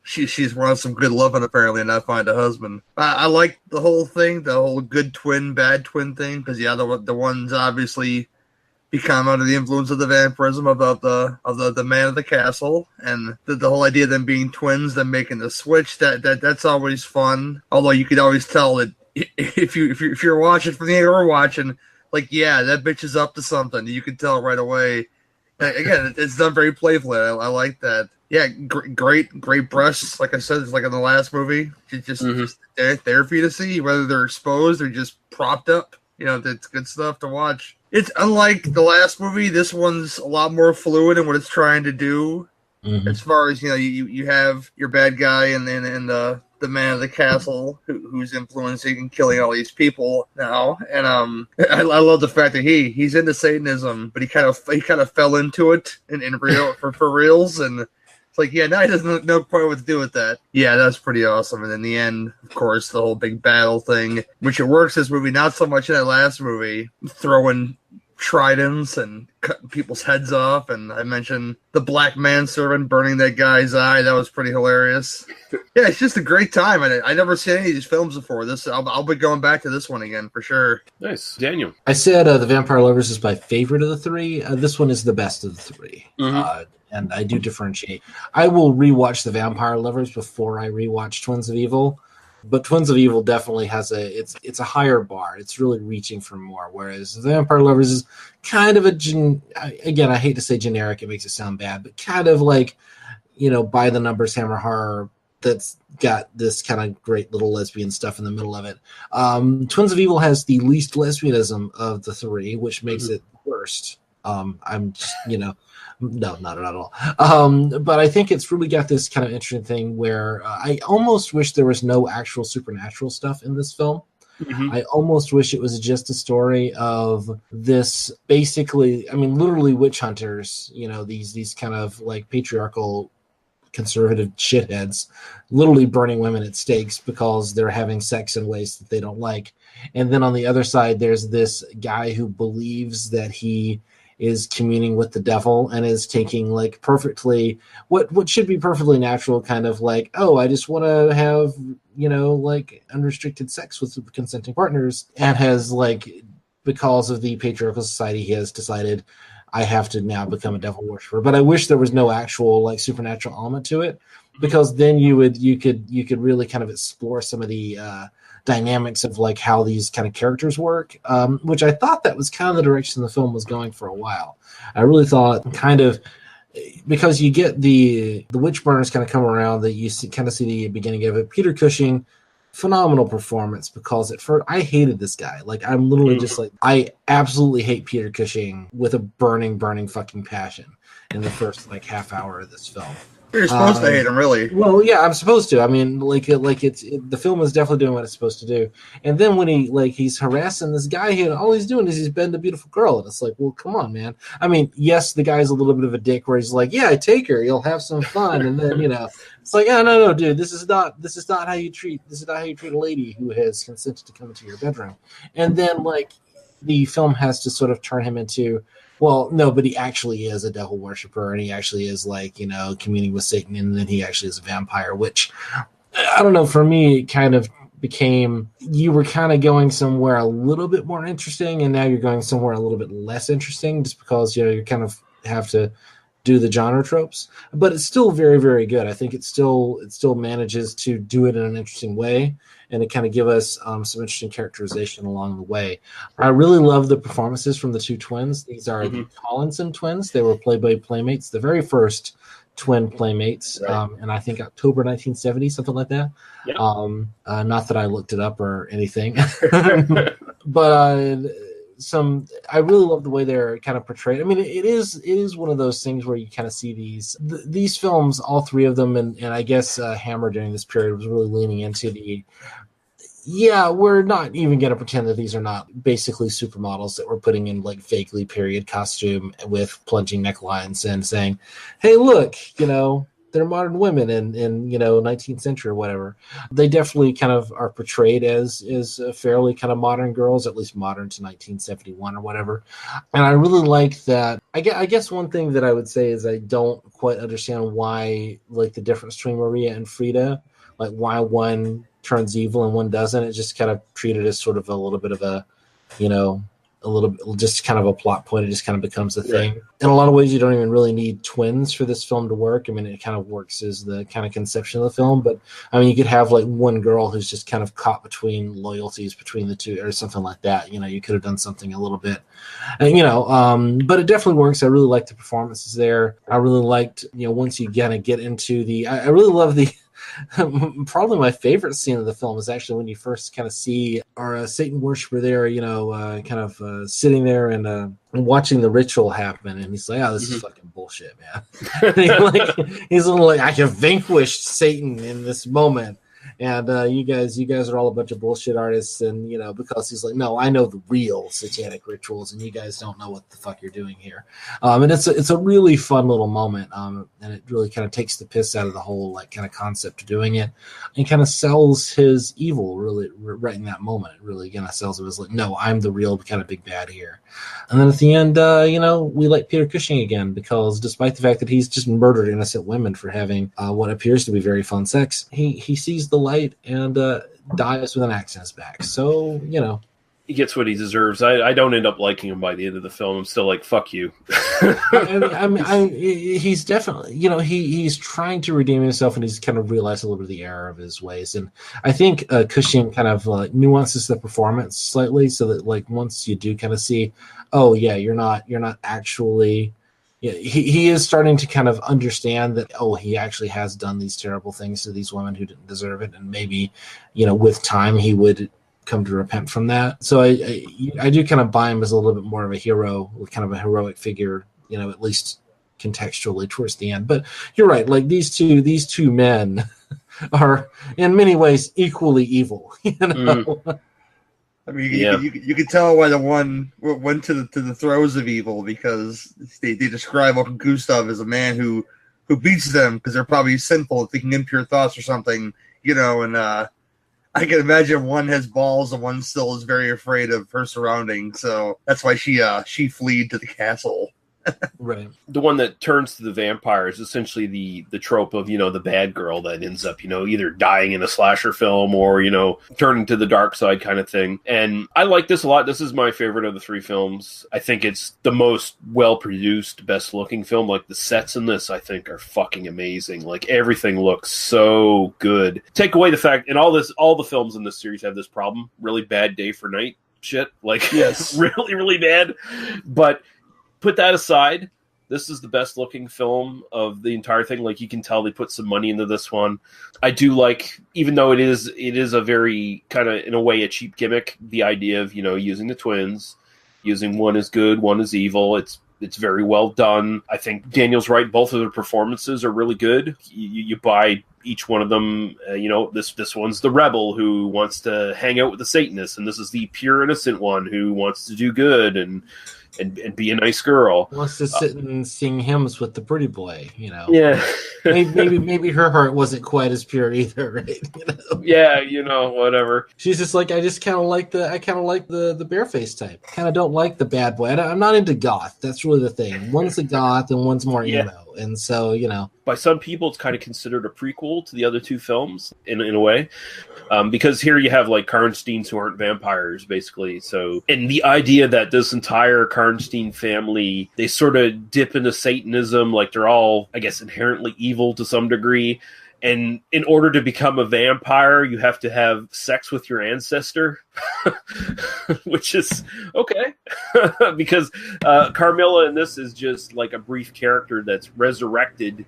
she's wanted some good loving apparently and not find a husband. I like the whole thing, the whole good twin, bad twin thing, because the one's obviously he come under the influence of the vampirism of the man of the castle, and the whole idea of them being twins, them making the switch. That's always fun. Although you could always tell that if you're watching from the angle we're watching, like, yeah, that bitch is up to something. You can tell right away. Again, it's done very playfully. I like that. Yeah, great breasts. Like I said, it's like in the last movie. Just they're there for you to see, whether they're exposed or just propped up. You know, it's good stuff to watch. It's unlike the last movie. This one's a lot more fluid in what it's trying to do. As far as, you know, you have your bad guy and the man of the castle who's influencing and killing all these people now. And I love the fact that he's into Satanism, but he kind of fell into it in real for reals. And it's like, yeah, now he doesn't know quite what to do with that. Yeah, that's pretty awesome. And in the end, of course, the whole big battle thing, which it works this movie, not so much in that last movie, throwing tridents and cutting people's heads off. And I mentioned the black manservant burning that guy's eye. That was pretty hilarious. Yeah, it's just a great time. I never seen any of these films before. I'll be going back to this one again for sure. Nice. Daniel. I said The Vampire Lovers is my favorite of the three. This one is the best of the three. And I do differentiate. I will rewatch The Vampire Lovers before I rewatch Twins of Evil. But Twins of Evil definitely has it's a higher bar. It's really reaching for more. Whereas The Vampire Lovers is kind of again, I hate to say generic, it makes it sound bad, but kind of like, you know, by the numbers Hammer horror that's got this kind of great little lesbian stuff in the middle of it. Twins of Evil has the least lesbianism of the three, which makes it worst. I'm just, you know, no, not at all. But I think it's really got this kind of interesting thing where I almost wish there was no actual supernatural stuff in this film. I almost wish it was just a story of this basically, I mean, literally witch hunters, you know, these kind of like patriarchal conservative shitheads literally burning women at stakes because they're having sex in ways that they don't like. And then on the other side, there's this guy who believes that he is communing with the devil and is taking like perfectly what should be perfectly natural kind of like, oh, I just want to have, you know, like unrestricted sex with consenting partners, and has like, because of the patriarchal society, he has decided I have to now become a devil worshiper. But I wish there was no actual like supernatural element to it, because then you could really kind of explore some of the dynamics of like how these kind of characters work, which I thought that was kind of the direction the film was going for a while. I really thought kind of, because you get the witch burners kind of come around, that you kind of see the beginning of it. Peter Cushing, phenomenal performance, because at first I hated this guy. Like, I'm literally just like, I absolutely hate Peter Cushing with a burning fucking passion in the first like half hour of this film. You're supposed to hate him, really. Well, yeah, I'm supposed to. I mean, the film is definitely doing what it's supposed to do. And then when he's harassing this guy here, and all he's doing is he's bending a beautiful girl, and it's like, well, come on, man. I mean, yes, the guy's a little bit of a dick, where he's like, yeah, take her, you'll have some fun, and then, you know, it's like, oh, no, dude, this is not how you treat a lady who has consented to come into your bedroom. And then like the film has to sort of turn him into, well, no, but he actually is a devil worshiper, and he actually is like, you know, communing with Satan, and then he actually is a vampire, which, I don't know, for me, it kind of became, you were kind of going somewhere a little bit more interesting, and now you're going somewhere a little bit less interesting, just because, you know, you kind of have to do the genre tropes. But it's still very, very good. I think it still manages to do it in an interesting way, and to kind of give us some interesting characterization along the way. I really love the performances from the two twins. These are the Collinson twins. They were Playboy Playmates, the very first twin Playmates, and I think October 1970, something like that. Yep. Not that I looked it up or anything, but I really love the way they're kind of portrayed. I mean, it is one of those things where you kind of see these films, all three of them, and I guess Hammer during this period was really leaning into we're not even going to pretend that these are not basically supermodels that we're putting in like fakely period costume with plunging necklines and saying, hey, look, you know, they're modern women in you know, 19th century or whatever. They definitely kind of are portrayed as fairly kind of modern girls, at least modern to 1971 or whatever. And I really like that. I guess one thing that I would say is I don't quite understand why, like, the difference between Maria and Frida, like why one turns evil and one doesn't. It just kind of treated as sort of a little bit of a, you know, a little bit, just kind of a plot point. It just kind of becomes a thing. In a lot of ways, you don't even really need twins for this film to work. I mean, it kind of works as the kind of conception of the film, but I mean, you could have like one girl who's just kind of caught between loyalties between the two or something like that. You know, you could have done something a little bit, and, you know, but it definitely works. I really liked the performances there. I really liked, you know, once you kind of get into I really love the, probably my favorite scene of the film is actually when you first kind of see our Satan worshiper there, you know, kind of sitting there and watching the ritual happen, and he's like, "Oh, this is fucking bullshit, man." he's a little like, "I have vanquished Satan in this moment." And you guys are all a bunch of bullshit artists, and, you know, because he's like, no, I know the real satanic rituals, and you guys don't know what the fuck you're doing here. And it's a really fun little moment, and it really kind of takes the piss out of the whole like kind of concept of doing it, and kind of sells his evil really right in that moment. It really kind of sells it as like, no, I'm the real kind of big bad here. And then at the end, you know, we like Peter Cushing again, because despite the fact that he's just murdered innocent women for having what appears to be very fun sex, he sees the light and dies with an axe in his back. So, you know, he gets what he deserves. I don't end up liking him by the end of the film. I'm still like, fuck you. He's definitely, you know, he's trying to redeem himself, and he's kind of realized a little bit of the error of his ways. And I think Cushing kind of nuances the performance slightly, so that like once you do kind of see, oh yeah, you're not actually. Yeah, he is starting to kind of understand that, oh, he actually has done these terrible things to these women who didn't deserve it, and maybe, you know, with time he would come to repent from that. So I do kind of buy him as a little bit more of a hero, kind of a heroic figure, you know, at least contextually towards the end. But you're right, like these two men are in many ways equally evil, you know. I mean, you could tell why the one went to the throes of evil, because they describe Uncle Gustav as a man who beats them because they're probably sinful, thinking impure thoughts or something, you know. And I can imagine one has balls and one still is very afraid of her surroundings, so that's why she fled to the castle. Right. The one that turns to the vampire is essentially the trope of, you know, the bad girl that ends up, you know, either dying in a slasher film or, you know, turning to the dark side kind of thing. And I like this a lot. This is my favorite of the three films. I think it's the most well-produced, best-looking film. Like, the sets in this, I think, are fucking amazing. Like, everything looks so good. Take away the fact, and all the films in this series have this problem, really bad day for night shit. Like, yes, really, really bad. But put that aside, this is the best looking film of the entire thing. Like, you can tell they put some money into this one. I do like, even though it is a very kind of, in a way, a cheap gimmick, the idea of, you know, using the twins, using one is good, one is evil. It's very well done. I think Daniel's right. Both of their performances are really good. You buy each one of them. You know, this one's the rebel who wants to hang out with the Satanists, and this is the pure innocent one who wants to do good and be a nice girl. Wants to sit and sing hymns with the pretty boy, you know. Yeah. maybe her heart wasn't quite as pure either, right? You know? Yeah, you know, whatever. She's just like, I kind of like the bareface type. Kind of don't like the bad boy. I'm not into goth. That's really the thing. One's a goth and one's more emo. And so, you know, by some people, it's kind of considered a prequel to the other two films in a way, because here you have like Karnsteins who aren't vampires, basically. So, and the idea that this entire Karnstein family, they sort of dip into Satanism, like they're all, I guess, inherently evil to some degree. And in order to become a vampire, you have to have sex with your ancestor, which is okay. Because Carmilla in this is just like a brief character that's resurrected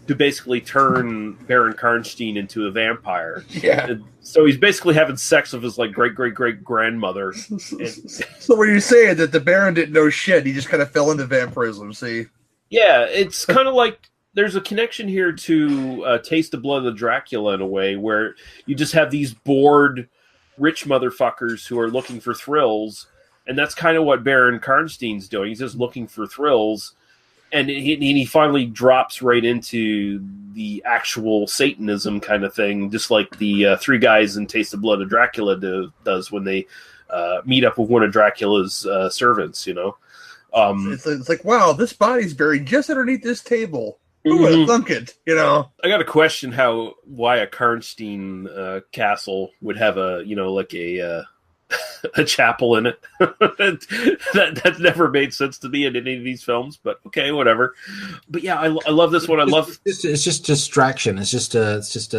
to basically turn Baron Karnstein into a vampire. Yeah. And so he's basically having sex with his like great grandmother. So what you're saying that the Baron didn't know shit? He just kind of fell into vampirism. See? Yeah, it's kind of like. There's a connection here to Taste the Blood of Dracula in a way, where you just have these bored rich motherfuckers who are looking for thrills, and that's kind of what Baron Karnstein's doing. He's just looking for thrills, and he finally drops right into the actual Satanism kind of thing, just like the three guys in Taste the Blood of Dracula does when they meet up with one of Dracula's servants, you know? It's like, wow, this body's buried just underneath this table. Who would have thunk it, you know? I got a question why a Karnstein castle would have a, you know, like a a chapel in it. that never made sense to me in any of these films, but okay, whatever. But yeah, I love this one. I love it's just distraction. It's just a it's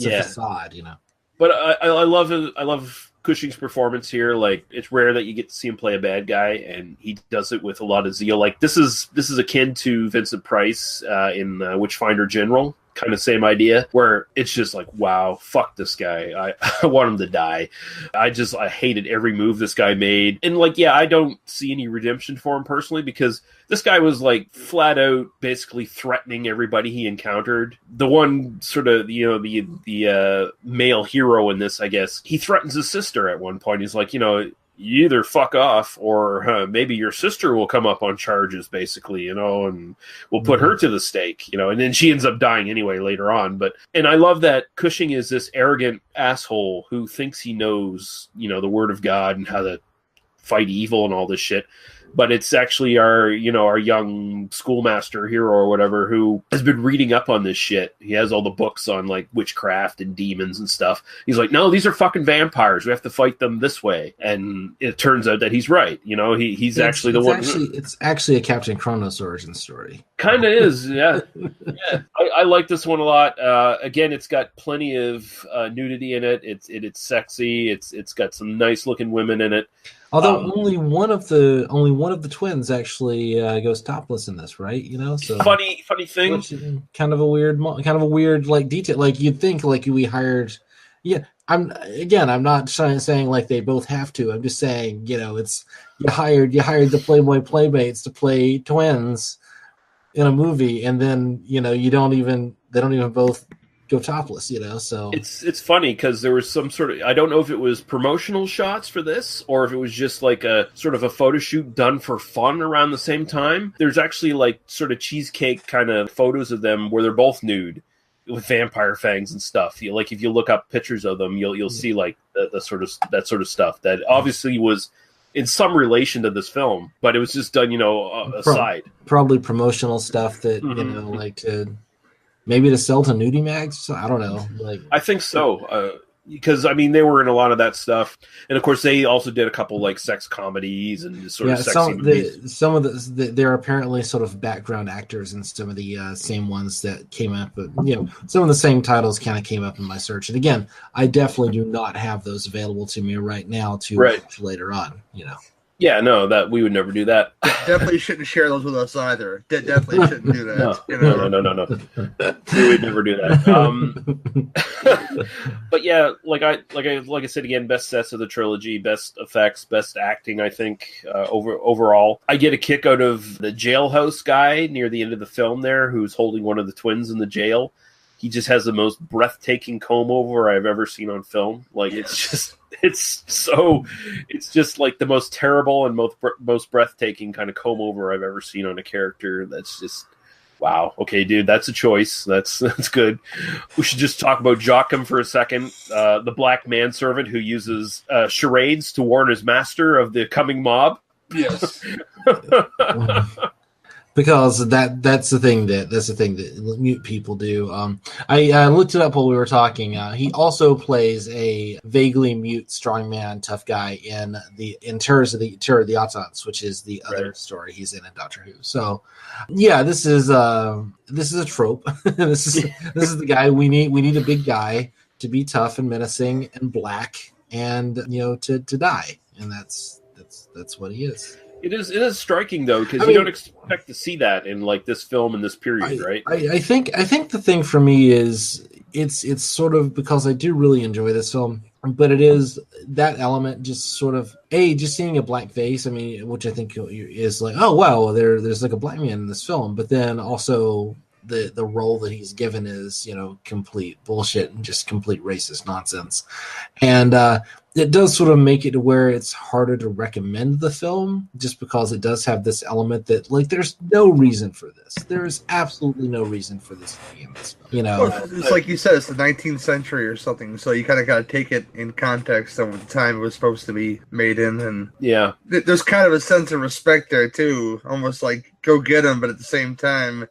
a facade, But I love it. I love Cushing's performance here. Like, it's rare that you get to see him play a bad guy, and he does it with a lot of zeal. Like, this is akin to Vincent Price in Witchfinder General. Kind of same idea, where it's just like, wow, fuck this guy. I want him to die. I hated every move this guy made. And like, yeah, I don't see any redemption for him personally, because this guy was like flat out basically threatening everybody he encountered. The one sort of, the male hero in this, I guess, he threatens his sister at one point. He's like, you either fuck off or maybe your sister will come up on charges, basically, and we'll put her to the stake, and then she ends up dying anyway later on. And I love that Cushing is this arrogant asshole who thinks he knows, the word of God and how to fight evil and all this shit. But it's actually our young schoolmaster hero or whatever who has been reading up on this shit. He has all the books on like witchcraft and demons and stuff. He's like, no, these are fucking vampires. We have to fight them this way. And it turns out that he's right. He's actually the one. It's actually a Captain Kronos origin story. Kind of is, yeah. Yeah. I like this one a lot. Again, it's got plenty of nudity in it. It's sexy. It's got some nice looking women in it. Although only one of the twins actually goes topless in this, right? So funny thing. Kind of a weird like detail. Like you'd think like we hired. Yeah, I'm not saying like they both have to. I'm just saying it's you hired the Playboy Playmates to play twins in a movie, and then they don't even both go topless, so it's funny because there was some sort of, I don't know if it was promotional shots for this or if it was just like a sort of a photo shoot done for fun around the same time. There's actually like sort of cheesecake kind of photos of them where they're both nude with vampire fangs and stuff. Like if you look up pictures of them, you'll see like the sort of that sort of stuff that obviously was in some relation to this film, but it was just done aside. Probably promotional stuff that like to maybe to sell to nudie mags. I don't know. I think so. Because they were in a lot of that stuff, and of course they also did a couple like sex comedies and sort of sexy movies. Some of they're apparently sort of background actors in some of the same ones that came up. But some of the same titles kind of came up in my search. And again, I definitely do not have those available to me right now to watch later on. Yeah, no, that we would never do that. Definitely shouldn't share those with us either. Definitely shouldn't do that. No. We would never do that. But yeah, like I said again, best sets of the trilogy, best effects, best acting. I think overall, I get a kick out of the jailhouse guy near the end of the film there, who's holding one of the twins in the jail. He just has the most breathtaking comb over I've ever seen on film. Like it's just like the most terrible and most breathtaking kind of comb over I've ever seen on a character. That's just wow. Okay, dude, that's a choice. That's good. We should just talk about Joachim for a second. The black manservant who uses charades to warn his master of the coming mob. Yes. Because that's the thing that mute people do. I looked it up while we were talking. He also plays a vaguely mute strongman tough guy in Terror of the Autons, which is the other story he's in Doctor Who. So yeah, this is a trope. this is the guy we need a big guy to be tough and menacing and black and to die, and that's what he is. It is striking though, because you don't expect to see that in like this film in this period, right? I think the thing for me is it's sort of because I do really enjoy this film, but it is that element just sort of just seeing a black face. Which I think is like, oh wow, there's like a black man in this film, but then also the role that he's given is complete bullshit and just complete racist nonsense, and it does sort of make it to where it's harder to recommend the film just because it does have this element that like there's no reason for this. There's absolutely no reason for this to be in this film. Well, it's like you said, it's the 19th century or something, so you kind of got to take it in context of the time it was supposed to be made in, and there's kind of a sense of respect there too, almost like go get him, but at the same time,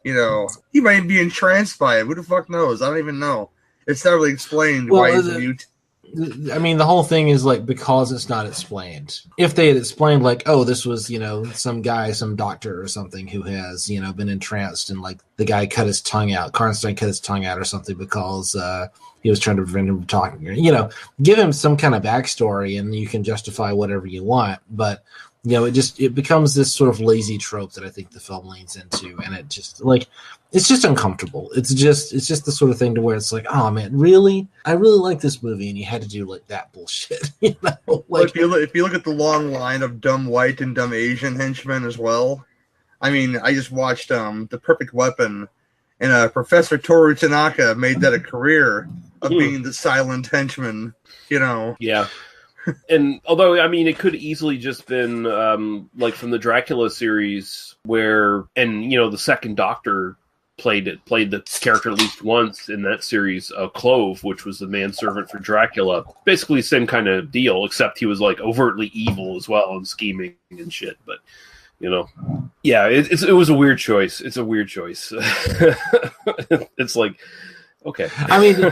he might be entranced by it. Who the fuck knows? I don't even know. It's not really explained why he's mute. I mean, the whole thing is like because it's not explained. If they had explained like, oh, this was, some guy, some doctor or something who has, been entranced and like the guy cut his tongue out, Karnstein cut his tongue out or something because he was trying to prevent him from talking. Give him some kind of backstory and you can justify whatever you want. But it becomes this sort of lazy trope that I think the film leans into, and it just it's just uncomfortable. It's just the sort of thing to where it's like, oh man, really? I really like this movie, and you had to do like that bullshit. Like if you look at the long line of dumb white and dumb Asian henchmen as well. I mean, I just watched The Perfect Weapon, and Professor Toru Tanaka made that a career of being the silent henchman. Yeah. And although, I mean, it could easily just been like from the Dracula series where, and the second Doctor played the character at least once in that series, Clove, which was the manservant for Dracula. Basically same kind of deal, except he was like overtly evil as well and scheming and shit. But yeah, it was a weird choice. It's a weird choice. It's like, okay. I mean,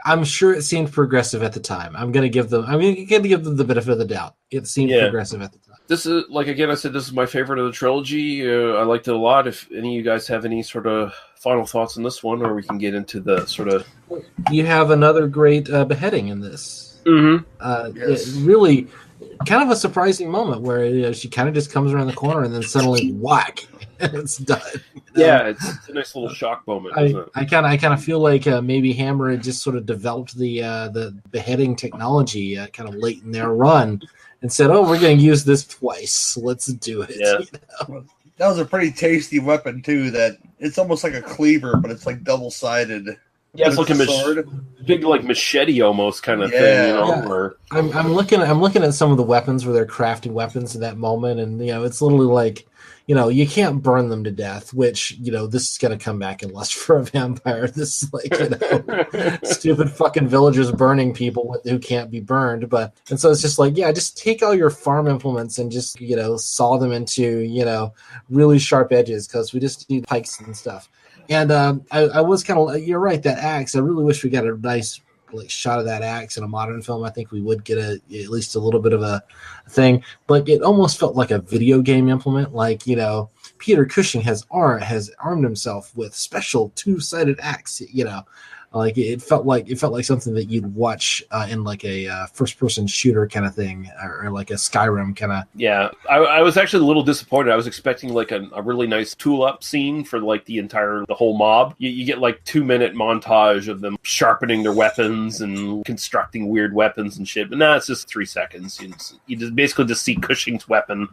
I'm sure it seemed progressive at the time. I'm gonna give them the benefit of the doubt. It seemed progressive at the time. This is, like, again, I said this is my favorite of the trilogy. I liked it a lot. If any of you guys have any sort of final thoughts on this one, or we can get into the sort of... You have another great beheading in this. Mm-hmm. Yes. It really kind of a surprising moment where she kind of just comes around the corner and then suddenly whack, and it's done. Yeah, it's a nice little shock moment. I kind of feel like maybe Hammer had just sort of developed the beheading technology kind of late in their run and said, "Oh, we're going to use this twice. Let's do it." Yeah. That was a pretty tasty weapon too. That it's almost like a cleaver, but it's like double sided. Yeah, it's like a big, like machete almost kind of thing. Or... I'm looking at some of the weapons where they're crafting weapons in that moment, and it's literally like, you can't burn them to death. Which this is gonna come back in Lust for a Vampire. This is like stupid fucking villagers burning people who can't be burned. And so it's just like, yeah, just take all your farm implements and just saw them into really sharp edges because we just need pikes and stuff. And I was kind of, you're right, that axe. I really wish we got a nice shot of that axe in a modern film. I think we would get at least a little bit of a thing, but it almost felt like a video game implement. Like Peter Cushing has armed himself with special two-sided axe. Like it felt like something that you'd watch in like a first-person shooter kind of thing, or like a Skyrim kind of. Yeah, I was actually a little disappointed. I was expecting like a really nice tool-up scene for like the whole mob. You get like 2-minute montage of them sharpening their weapons and constructing weird weapons and shit. But no, it's just 3 seconds. You just basically just see Cushing's weapon,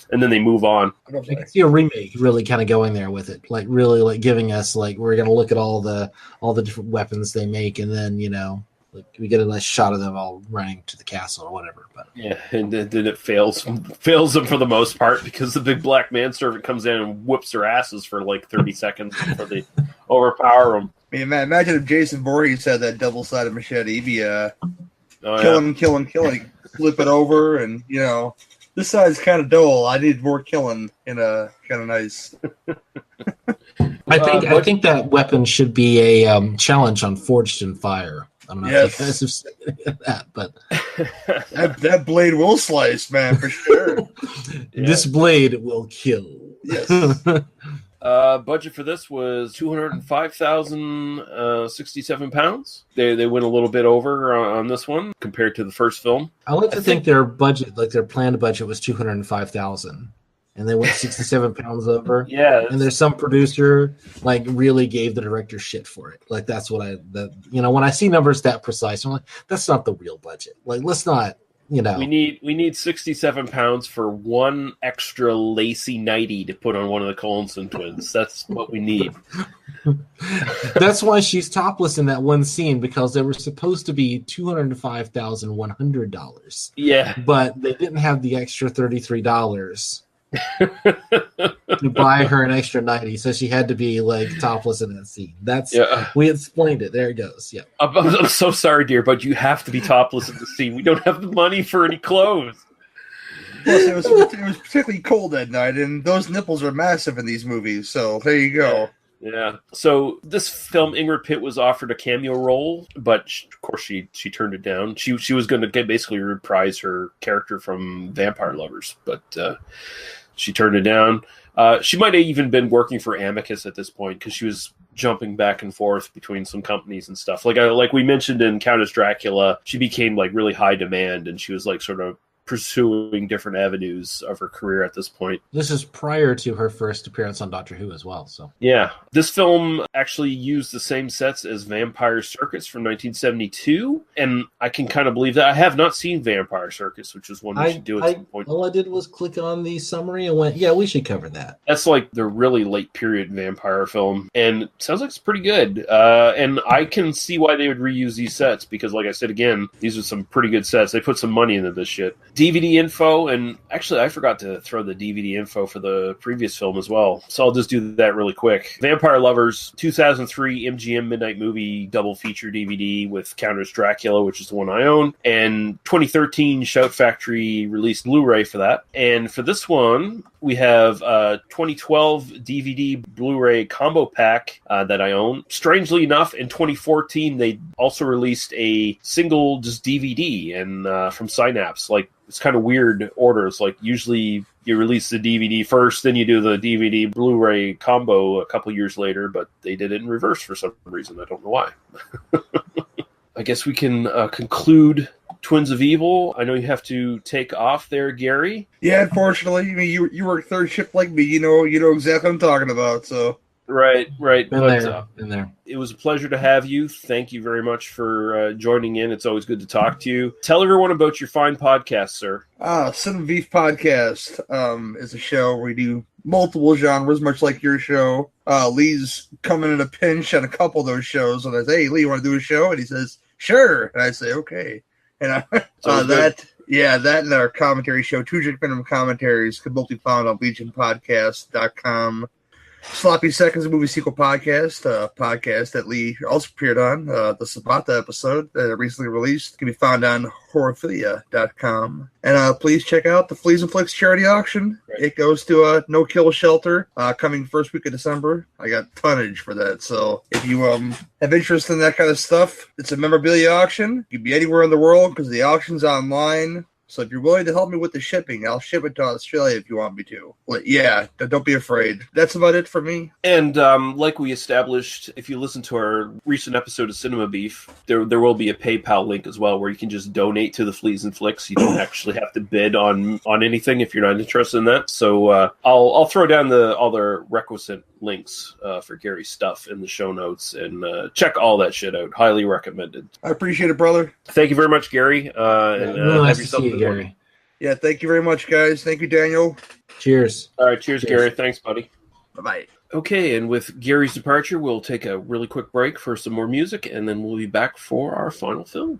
and then they move on. I can see a remake really kind of going there with it, like really like giving us like we're gonna look at all the different weapons they make, and then like we get a nice shot of them all running to the castle or whatever. But yeah, and then it fails them for the most part because the big black manservant comes in and whoops their asses for like 30 seconds before they overpower them. I mean, imagine if Jason Voorhees had that double-sided machete. He'd be killing, flip it over, and this side's kind of dull. I need more killing in a kind of nice. I think that weapon should be a challenge on Forged in Fire. I don't know if you guys have said that, but that blade will slice, man, for sure. This blade will kill. Yes. Budget for this was £205,067. They went a little bit over on this one compared to the first film. I like to think their budget, like their planned budget, was $205,000. And they went 67 pounds over. Yeah. And there's some producer like really gave the director shit for it. Like that's what when I see numbers that precise, I'm like, that's not the real budget. Like let's not, We need 67 pounds for one extra lacy nightie to put on one of the Collinson twins. That's what we need. That's why she's topless in that one scene, because they were supposed to be $205,100. Yeah. But they didn't have the extra $33 to buy her an extra 90, so she had to be like topless in that scene. We explained it. There it goes. Yeah. I'm so sorry, dear, but you have to be topless in the scene. We don't have the money for any clothes. Plus, it was particularly cold that night, and those nipples are massive in these movies. So there you go. Yeah. So this film, Ingrid Pitt was offered a cameo role, but of course she turned it down. She was going to basically reprise her character from Vampire Lovers, but she turned it down. She might have even been working for Amicus at this point because she was jumping back and forth between some companies and stuff. Like we mentioned in Countess Dracula, she became like really high demand, and she was like sort of pursuing different avenues of her career at this point. This is prior to her first appearance on Doctor Who as well. So yeah, this film actually used the same sets as Vampire Circus from 1972, and I can kind of believe that. I have not seen Vampire Circus, which is one we should do at some point. All I did was click on the summary and went, yeah, we should cover that. That's like the really late period vampire film, and it sounds like it's pretty good. And I can see why they would reuse these sets, because like I said, again, these are some pretty good sets. They put some money into this shit. DVD info, and actually I forgot to throw the DVD info for the previous film as well, so I'll just do that really quick. Vampire Lovers, 2003 MGM Midnight Movie double feature DVD with Countess Dracula, which is the one I own, and 2013 Shout Factory released Blu-ray for that. And for this one, we have 2012 DVD Blu-ray combo pack that I own. Strangely enough, in 2014, they also released a single just DVD and from Synapse. Like, it's kind of weird orders. Like, usually you release the DVD first, then you do the DVD Blu-ray combo a couple years later, but they did it in reverse for some reason. I don't know why. I guess we can conclude Twins of Evil. I know you have to take off there, Gary. Yeah, unfortunately. I mean, you work third shift like me. You know exactly what I'm talking about, so... Right. Been there. It was a pleasure to have you. Thank you very much for joining in. It's always good to talk to you. Tell everyone about your fine podcast, sir. Cinema Beef Podcast is a show where we do multiple genres, much like your show. Lee's coming in a pinch on a couple of those shows, and I say, hey, Lee, you want to do a show? And he says, sure. And I say, okay. And that and our commentary show, Two Drink Minimum Commentaries, can both be found on legionpodcast.com. Sloppy Seconds, a movie sequel podcast, podcast that Lee also appeared on, the Sabata episode that recently released, can be found on horrorphilia.com. And please check out the Fleas and Flicks charity auction. Right. It goes to a No Kill Shelter, coming first week of December. I got tonnage for that, so if you have interest in that kind of stuff, it's a memorabilia auction. You can be anywhere in the world because the auction's online. So if you're willing to help me with the shipping, I'll ship it to Australia if you want me to. But yeah, don't be afraid. That's about it for me. And like we established, if you listen to our recent episode of Cinema Beef, there will be a PayPal link as well where you can just donate to the Fleas and Flicks. You don't actually have to bid on anything if you're not interested in that. So I'll throw down all the requisite links for Gary's stuff in the show notes, and check all that shit out. Highly recommended. I appreciate it, brother. Thank you very much, Gary. Nice to see you, Gary. Yeah, thank you very much, guys. Thank you, Daniel. Cheers. All right, cheers. Gary. Thanks, buddy. Bye-bye. Okay, and with Gary's departure, we'll take a really quick break for some more music, and then we'll be back for our final film.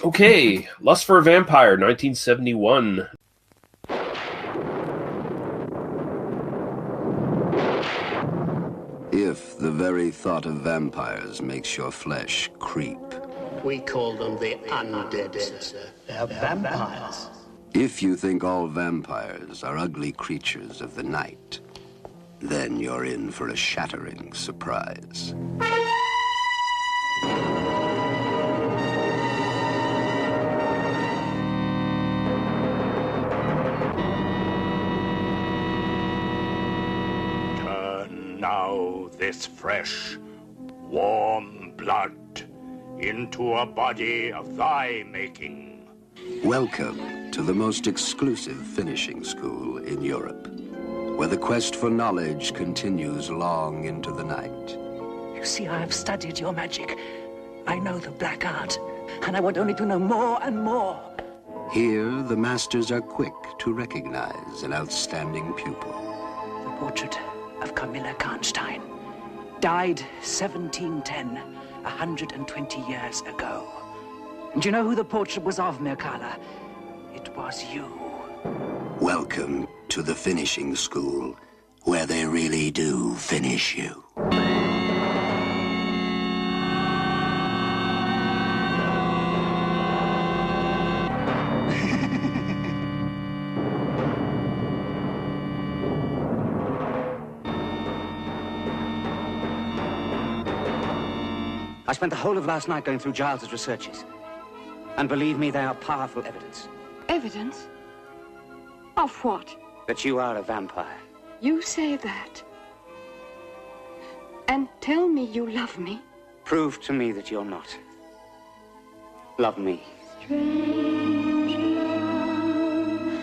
Okay, Lust for a Vampire, 1971. very thought of vampires makes your flesh creep. We call them the undead, sir. They're vampires. If you think all vampires are ugly creatures of the night, then you're in for a shattering surprise. Turn now this fresh, warm blood into a body of thy making. Welcome to the most exclusive finishing school in Europe, where the quest for knowledge continues long into the night. You see, I have studied your magic. I know the black art, and I want only to know more and more. Here, the masters are quick to recognize an outstanding pupil. The portrait of Camilla Karnstein died 1710, 120 years ago. Do you know who the portrait was of, Mircalla? It was you. Welcome to the finishing school, where they really do finish you. I spent the whole of last night going through Giles's researches. And believe me, they are powerful evidence. Evidence? Of what? That you are a vampire. You say that. And tell me you love me. Prove to me that you're not. Love me. Strange love,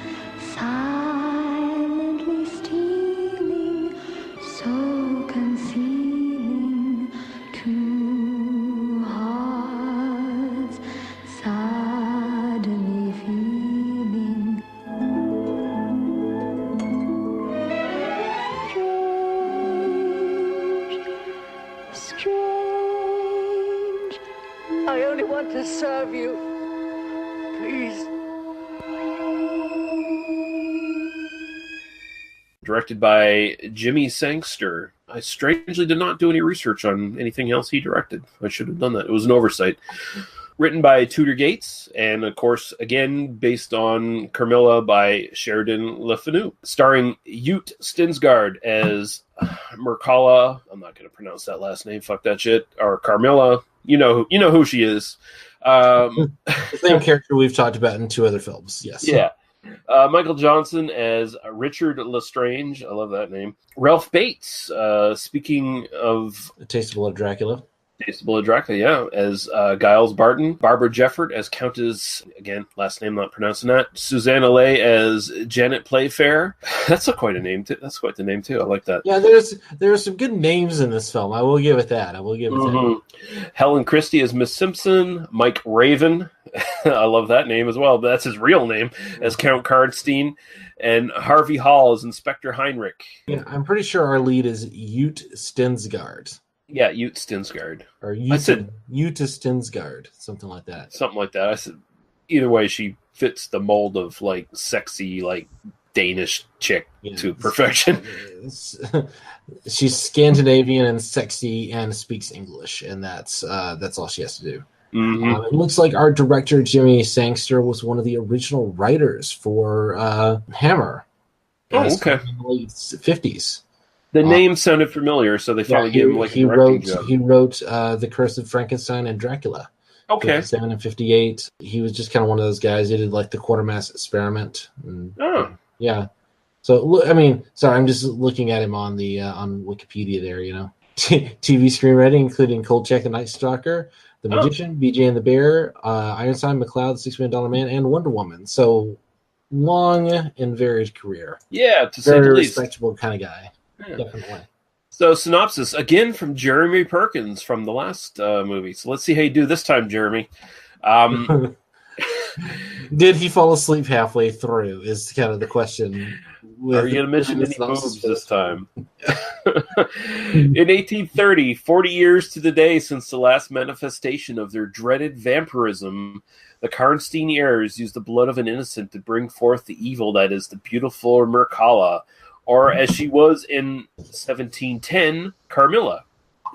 silently stealing, so concealing two hearts, suddenly feeling. Strange. I only want to serve you. Please. Directed by Jimmy Sangster. I strangely did not do any research on anything else he directed. I should have done that. It was an oversight. Written by Tudor Gates, and of course, again, based on Carmilla by Sheridan Le Fanu. Starring Ute Stinsgaard as Mircalla. I'm not going to pronounce that last name. Fuck that shit. Or Carmilla. You know who she is. The same character we've talked about in two other films. Yes. Yeah. Michael Johnson as Richard Lestrange. I love that name. Ralph Bates. Speaking of A Taste of Blood, Dracula. Taste of Blood, Dracula, yeah, as Giles Barton. Barbara Jeffert as Countess, again, last name not pronouncing that. Susanna Lay as Janet Playfair. That's quite a name, too. That's quite the name, too. I like that. Yeah, there are some good names in this film. I will give it that. Helen Christie as Miss Simpson. Mike Raven. I love that name as well. But that's his real name, as Count Karnstein. And Harvey Hall as Inspector Heinrich. Yeah, I'm pretty sure our lead is Ute Stinsgaard. Yeah, Ute Stinsgaard. Or Ute Stinsgaard, something like that. Something like that. I said, either way, she fits the mold of, like, sexy, like, Danish chick to perfection. She's Scandinavian and sexy and speaks English, and that's all she has to do. Mm-hmm. It looks like our director, Jimmy Sangster, was one of the original writers for Hammer. Oh, okay. In the late 50s. The name sounded familiar, so they finally gave him like a directing job. He wrote The Curse of Frankenstein and Dracula. Okay. 57 and 58. He was just kind of one of those guys. He did like the Quatermass Experiment. Yeah. So I mean, sorry, I'm just looking at him on the on Wikipedia there. You know, TV screenwriting including Kolchak the Night Stalker, The Magician, BJ and the Bear, Ironstein, McCloud, $6 Million Man, and Wonder Woman. So long and varied career. Yeah, to say the very least. respectable kind of guy. Yeah. Definitely. So synopsis again from Jeremy Perkins from the last movie. So let's see how you do this time, Jeremy. Did he fall asleep halfway through? Is kind of the question. Are you going to mention any boobs this time? In 1830, 40 years to the day since the last manifestation of their dreaded vampirism, the Karnstein heirs used the blood of an innocent to bring forth the evil that is the beautiful Mircalla, or as she was in 1710, Carmilla.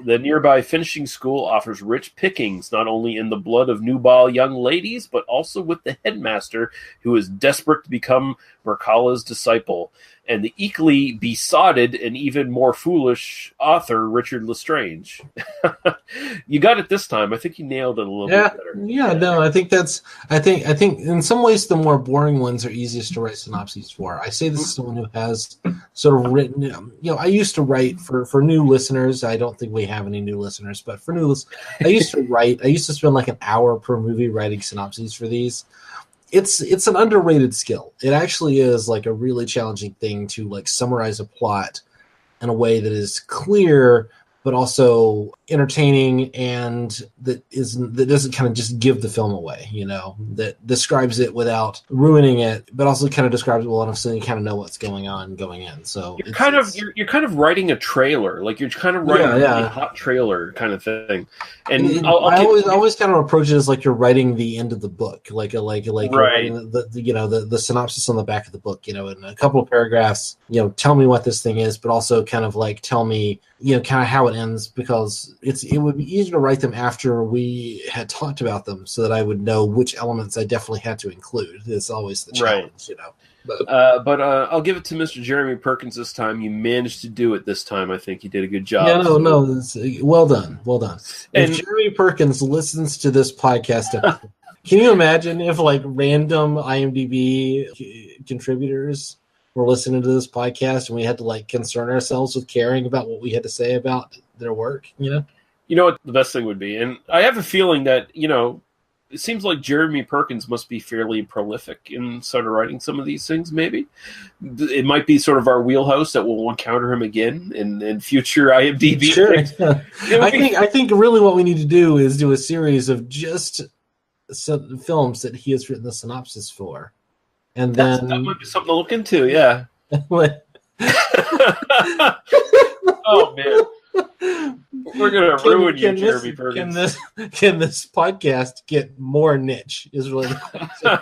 The nearby finishing school offers rich pickings, not only in the blood of nubile young ladies, but also with the headmaster, who is desperate to become Mercala's disciple, and the equally besotted and even more foolish author, Richard Lestrange. You got it this time. I think you nailed it a little bit better. Yeah, no, I think in some ways the more boring ones are easiest to write synopses for. I say this as someone who has sort of written, I used to write for new listeners. I don't think we have any new listeners, but for new listeners, I used to spend like an hour per movie writing synopses for these. It's an underrated skill. It actually is like a really challenging thing to like summarize a plot in a way that is clear but also entertaining, and that doesn't kind of just give the film away, that describes it without ruining it, but also kind of describes it well enough so you kind of know what's going on going in. So you're kind of writing a trailer, like you're kind of writing a really hot trailer kind of thing. And I always kind of approach it as like you're writing the end of the book, like you're writing the synopsis on the back of the book, in a couple of paragraphs, tell me what this thing is, but also kind of like tell me, kind of how it ends, because it would be easier to write them after we had talked about them, so that I would know which elements I definitely had to include. It's always the challenge, But I'll give it to Mr. Jeremy Perkins this time. You managed to do it this time. I think you did a good job. Yeah, no, well done. If Jeremy Perkins listens to this podcast episode, can you imagine if like random IMDb contributors were listening to this podcast and we had to like concern ourselves with caring about what we had to say about their work? You know what the best thing would be, and I have a feeling that it seems like Jeremy Perkins must be fairly prolific in sort of writing some of these things. Maybe it might be sort of our wheelhouse that we'll encounter him again in future IMDb. Sure. I think really what we need to do is do a series of just some films that he has written the synopsis for, and then that might be something to look into. Yeah. Oh man. We're gonna ruin you, Jeremy Perkins. Can this podcast get more niche? Is really the question.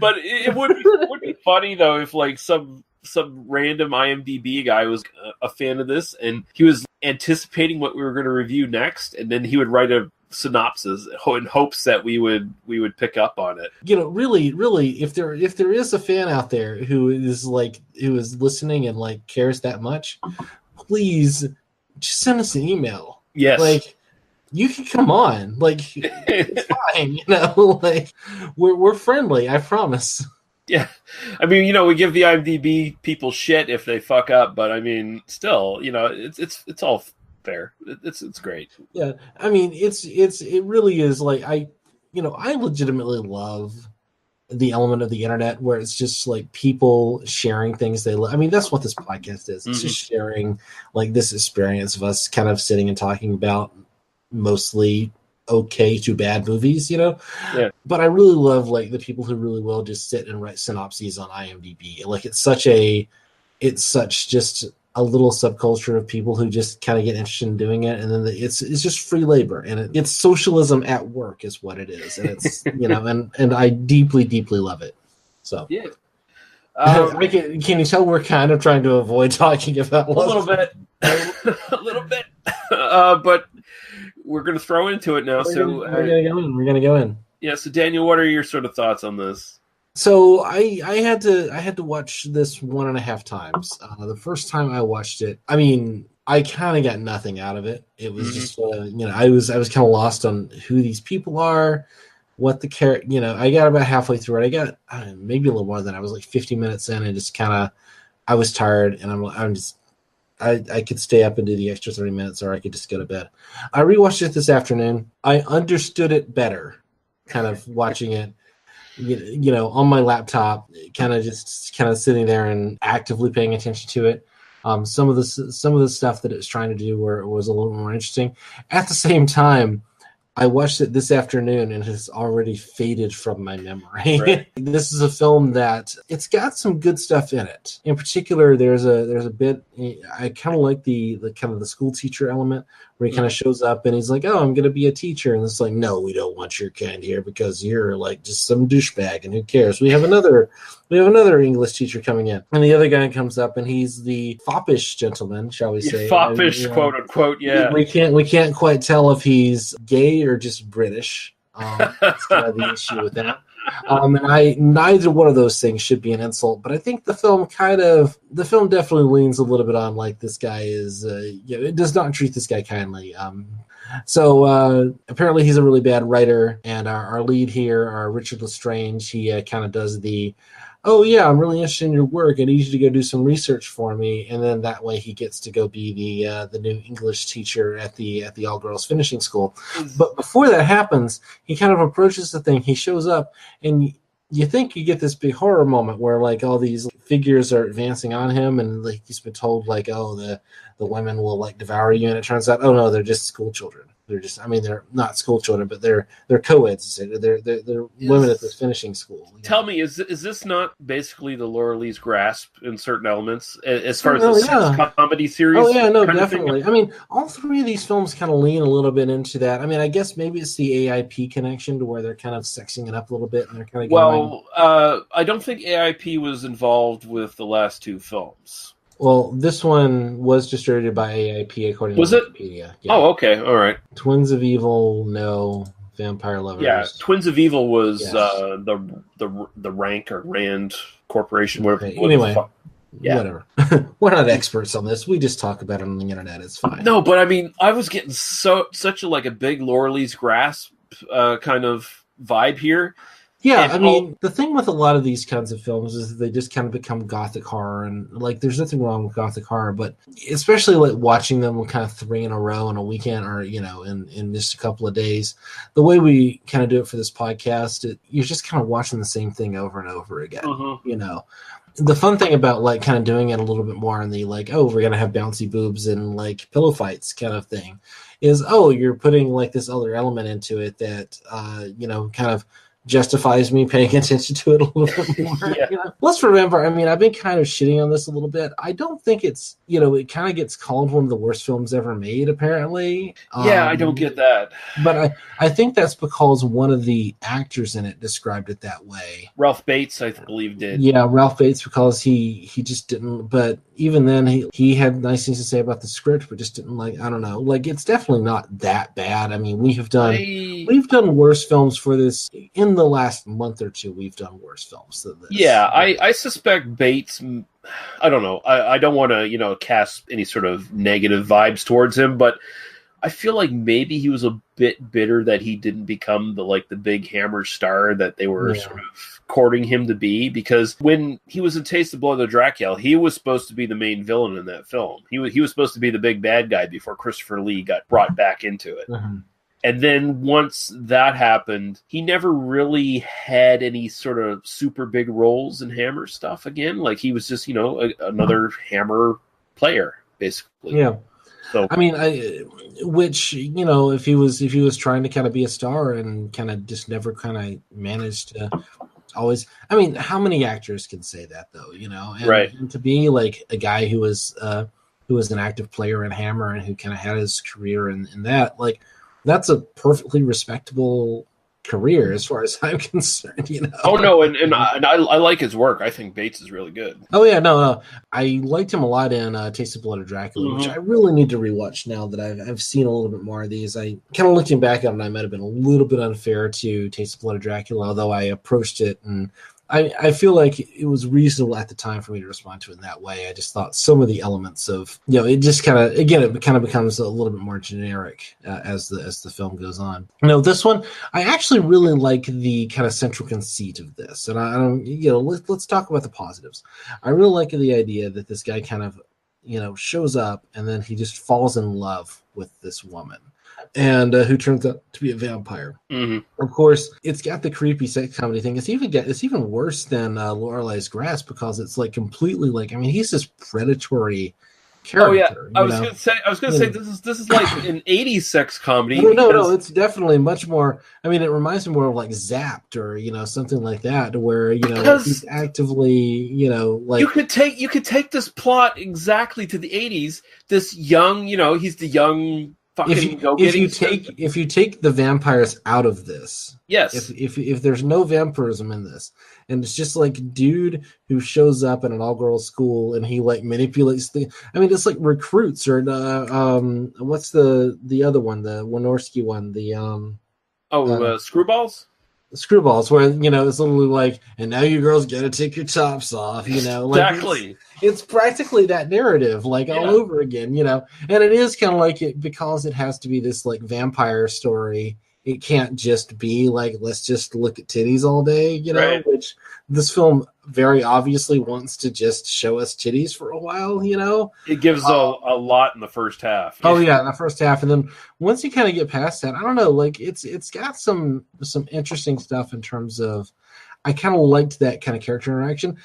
But it would be funny though if like some random IMDb guy was a fan of this and he was anticipating what we were going to review next, and then he would write a synopsis in hopes that we would pick up on it. Really, if there is a fan out there who is listening and like cares that much, please just send us an email. Yes, like you can come on, like it's fine, like we're friendly, I promise. Yeah, I mean, we give the IMDb people shit if they fuck up, but I mean, still, it's all fair. It's great. Yeah, I mean, it really is like I legitimately love the element of the internet where it's just like people sharing things they love. I mean, that's what this podcast is. It's just sharing like this experience of us kind of sitting and talking about mostly okay to bad movies, Yeah. But I really love like the people who really will just sit and write synopses on IMDb. Like it's such just a little subculture of people who just kind of get interested in doing it, and then it's just free labor, and it's socialism at work is what it is, and it's and I deeply love it. So yeah. Can you tell we're kind of trying to avoid talking about a little bit, but we're going to throw into it now. We're gonna go in. Yeah. So Daniel, what are your sort of thoughts on this? So I had to watch this 1.5 times. The first time I watched it, I mean, I kind of got nothing out of it. It was just I was kind of lost on who these people are, what the character. I got about halfway through it. I got maybe a little more than I was like 50 minutes in, and just kind of I was tired, and I could stay up and do the extra 30 minutes, or I could just go to bed. I rewatched it this afternoon. I understood it better, kind of watching it. On my laptop, kind of sitting there and actively paying attention to it. Some of the stuff that it's trying to do was a little more interesting. At the same time, I watched it this afternoon and it has already faded from my memory. Right. This is a film that it's got some good stuff in it. In particular, there's a bit I kind of like the kind of the school teacher element where he kind of shows up and he's like, "Oh, I'm going to be a teacher," and it's like, "No, we don't want your kind here because you're like just some douchebag, and who cares? We have another English teacher coming in." And the other guy comes up and he's the foppish gentleman, shall we say? Foppish, quote unquote. Yeah, we can't quite tell if he's gay or just British. That's kind of the issue with that. And neither one of those things should be an insult, but I think the film definitely leans a little bit on like this guy is, it does not treat this guy kindly. So apparently he's a really bad writer, and our lead here, our Richard Lestrange, he kind of does the, "Oh yeah, I'm really interested in your work. I need you to go do some research for me," and then that way he gets to go be the new English teacher at the all girls finishing school. But before that happens, he kind of approaches the thing. He shows up, and you think you get this big horror moment where like all these figures are advancing on him, and like he's been told like, "Oh, the women will like devour you," and it turns out, oh no, they're just school children. They're just, they're not school children, but they're co-eds. They're women at this finishing school. Tell me, is this not basically the Laura Lee's Grasp in certain elements as far as the sex comedy series? Oh yeah, no, definitely. All three of these films kind of lean a little bit into that. I guess maybe it's the AIP connection to where they're kind of sexing it up a little bit, and they're kind of going. I don't think AIP was involved with the last two films. Well, this one was distributed by AIP, according to Wikipedia. Yeah. Oh, okay, all right. Twins of Evil, no. Vampire Lovers. Yeah, Twins of Evil was the Rank or Rand Corporation. Anyway, whatever. We're not experts on this. We just talk about it on the internet. It's fine. No, but I was getting such a big Laura Lee's Grasp kind of vibe here. Yeah, the thing with a lot of these kinds of films is that they just kind of become gothic horror, and like there's nothing wrong with gothic horror, but especially like watching them kind of 3 in a row in a weekend, or in just a couple of days, the way we kind of do it for this podcast, you're just kind of watching the same thing over and over again. The fun thing about like kind of doing it a little bit more in the like, oh, we're gonna have bouncy boobs and like pillow fights kind of thing is, oh, you're putting like this other element into it that kind of justifies me paying attention to it a little bit more. Let's remember, I've been kind of shitting on this a little bit. I don't think it's, it kind of gets called one of the worst films ever made, apparently. I don't get that. But I think that's because one of the actors in it described it that way. Ralph Bates, I believe, did. Yeah, Ralph Bates, because he just didn't, but even then he had nice things to say about the script, but just didn't I don't know, it's definitely not that bad. We've done worse films for this in the last month or two. We've done worse films than this. Yeah, I suspect Bates, I don't know, I don't want to cast any sort of negative vibes towards him, but I feel like maybe he was a bit bitter that he didn't become the big Hammer star that they were sort of courting him to be, because when he was in Taste of Blood of Dracula, he was supposed to be the main villain in that film. He was supposed to be the big bad guy before Christopher Lee got brought back into it. And then once that happened, he never really had any sort of super big roles in Hammer stuff again. Like he was just, another Hammer player, basically. Yeah. So if he was trying to kind of be a star and kind of just never kind of managed to always. How many actors can say that though? Right. And to be like a guy who was an active player in Hammer and who kind of had his career in that, that's a perfectly respectable career as far as I'm concerned. Oh no, and I like his work. I think Bates is really good. Oh yeah, no, I liked him a lot in Taste of Blood of Dracula, which I really need to rewatch now that I've seen a little bit more of these. I kind of looking back at it, I might have been a little bit unfair to Taste of Blood of Dracula, although I approached it and I feel like it was reasonable at the time for me to respond to it in that way. I just thought some of the elements of, it just kind of, again, it kind of becomes a little bit more generic as the film goes on. This one, I actually really like the kind of central conceit of this. And I don't, let's talk about the positives. I really like the idea that this guy kind of, shows up and then he just falls in love with this woman. And who turns out to be a vampire. Of course, it's got the creepy sex comedy thing. It's even worse than Lorelei's Grasp, because it's completely he's this predatory character. Oh yeah, I was gonna say this is like an 80s sex comedy. No, it's definitely much more. It reminds me more of like Zapped or something like that, where he's actively you could take this plot exactly to the 80s. This young, he's the young fucking go if getting. you take the vampires out of this, yes, if there's no vampirism in this, and it's just like a dude who shows up in an all-girls school and he like manipulates it's like recruits or what's the other one, the Wynorski one, the Screwballs. Screwballs, where it's literally like, and now you girls gotta take your tops off, like exactly. It's practically that narrative, like all over again, and it is kind of like it because it has to be this like vampire story. It can't just be like, let's just look at titties all day, right. Which this film very obviously wants to just show us titties for a while, It gives a lot in the first half. Oh yeah, in the first half, and then once you kind of get past that, I don't know, like it's got some interesting stuff in terms of. I kind of liked that kind of character interaction.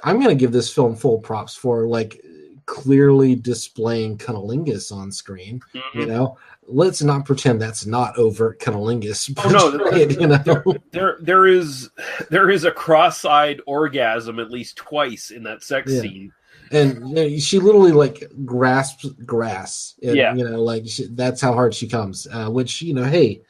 I'm going to give this film full props for like clearly displaying cunnilingus on screen. Mm-hmm. Let's not pretend that's not overt cunnilingus. Oh no, there is a cross-eyed orgasm at least twice in that sex scene. And she literally like grasps grass. And, that's how hard she comes. Which hey,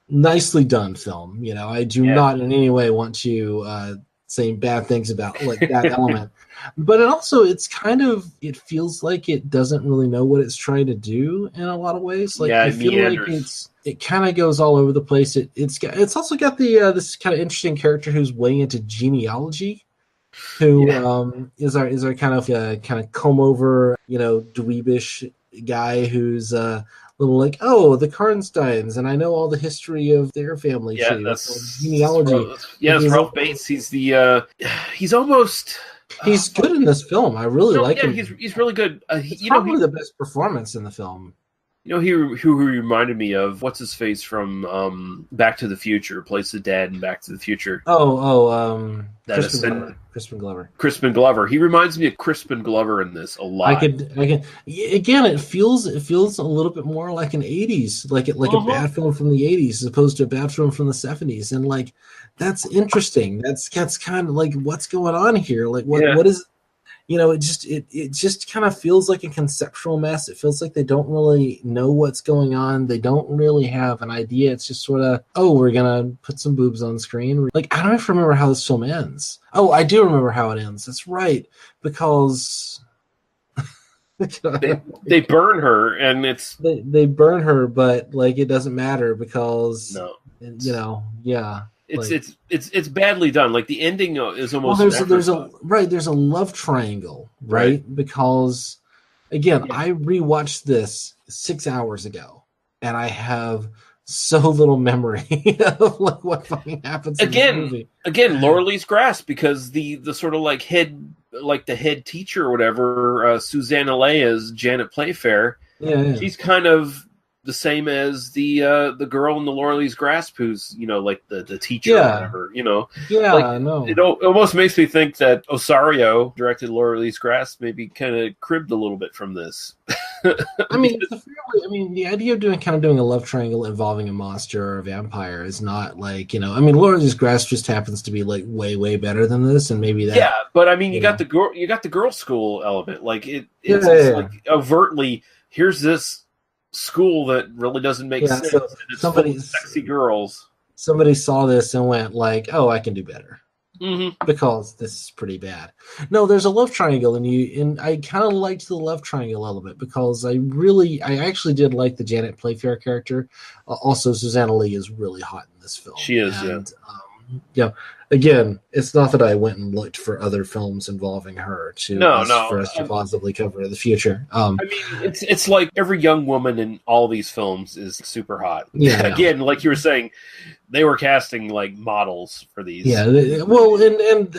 nicely done, film. I do not in any way want to say bad things about like that element. But it feels like it doesn't really know what it's trying to do in a lot of ways. Like I feel like it kind of goes all over the place. It's also got the this kind of interesting character who's way into genealogy, who is our kind of comb over, dweebish guy who's little like, oh, the Karnsteins, and I know all the history of their family tree. That's genealogy. It's Ralph Bates. He's the he's almost. He's good in this film. I really like him. He's really good. He's probably the best performance in the film. Who he reminded me of? What's his face from Back to the Future? Plays the dad in Back to the Future. Crispin Glover. Crispin Glover. He reminds me of Crispin Glover in this a lot. I can. Again, it feels a little bit more like an '80s, like a bad film from the '80s, as opposed to a bad film from the '70s, and like that's interesting. That's kind of like what's going on here. Like what is. It just kind of feels like a conceptual mess. It feels like they don't really know what's going on. They don't really have an idea. It's just sort of, we're going to put some boobs on screen. Like, I don't even remember how this film ends. Oh, I do remember how it ends. That's right. Because they burn her, and it's... They burn her, but, like, it doesn't matter because, It's badly done. Like the ending is almost. Well, there's a love triangle, right? Because again, I rewatched this 6 hours ago, and I have so little memory of like what fucking happens in the movie. Again, Laura Lee's grasp, because the sort of like the head teacher or whatever, Susanna Lea's Janet Playfair. She's kind of the same as the girl in the Laura Lee's grasp, who's like the teacher or whatever, It almost makes me think that Osario directed Laura Lee's grasp, maybe kind of cribbed a little bit from this. The idea of doing a love triangle involving a monster or a vampire is not like Laura Lee's grasp just happens to be like way better than this, and maybe that. Yeah, but you got the girls' school element, like it's like overtly here's this school that really doesn't make sense. So it's full of sexy girls. Somebody saw this and went like, "Oh, I can do better," because this is pretty bad. No, there's a love triangle, and I kind of liked the love triangle element because I actually did like the Janet Playfair character. Also, Susanna Lee is really hot in this film. She is, Again, it's not that I went and looked for other films involving her for us to possibly cover in the future. It's like every young woman in all these films is super hot. Yeah. Again, like you were saying, they were casting like models for these. Yeah, well, and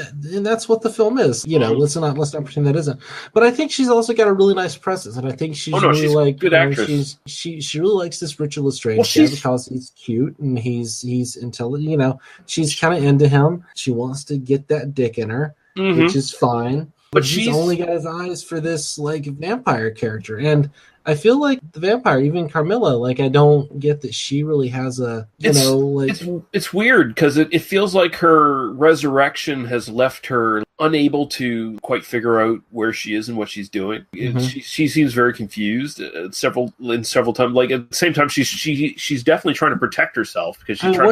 that's what the film is. Let's not pretend that isn't. But I think she's also got a really nice presence, and I think she's really good actress. She really likes this Richard Lestrange guy because he's cute and he's intelligent. She's kind of into him. She wants to get that dick in her, which is fine. But she's only got his eyes for this like vampire character, and I feel like the vampire, even Carmilla, like I don't get that she really has a it's weird because it feels like her resurrection has left her unable to quite figure out where she is and what she's doing. She seems very confused several times. Like at the same time, she's definitely trying to protect herself because she's trying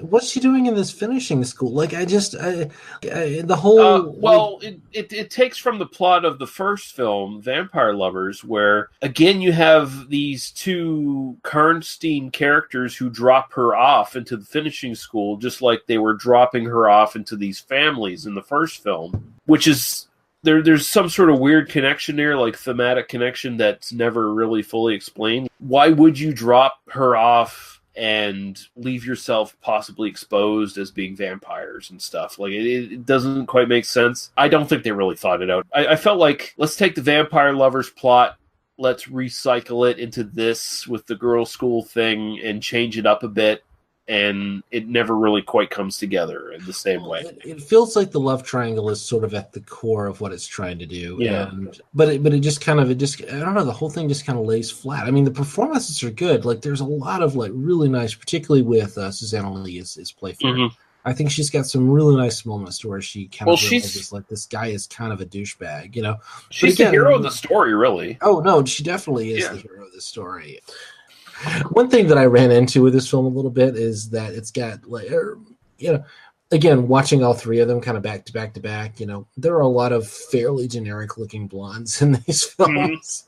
what's she doing in this finishing school? Like the whole it takes from the plot of the first film, Vampire Lovers, where again you have these two Karnstein characters who drop her off into the finishing school, just like they were dropping her off into these families in the first film. Which is there's some sort of weird connection there, like thematic connection that's never really fully explained. Why would you drop her off and leave yourself possibly exposed as being vampires and stuff? Like it doesn't quite make sense. I don't think they really thought it out. I felt like, let's take the Vampire Lovers plot, let's recycle it into this with the girls' school thing and change it up a bit. And it never really quite comes together in the same way. It feels like the love triangle is sort of at the core of what it's trying to do. Yeah. But it just I don't know, the whole thing just kind of lays flat. I mean, the performances are good. Like there's a lot of like really nice, particularly with Susanna Lee as Playfair. Mm-hmm. I think she's got some really nice moments to where she kind of realizes like this guy is kind of a douchebag, you know. She's the hero of the story, really. Oh no, she definitely is the hero of the story. One thing that I ran into with this film a little bit is that it's got, like, you know, again, watching all three of them kind of back to back to back, you know, there are a lot of fairly generic looking blondes in these films.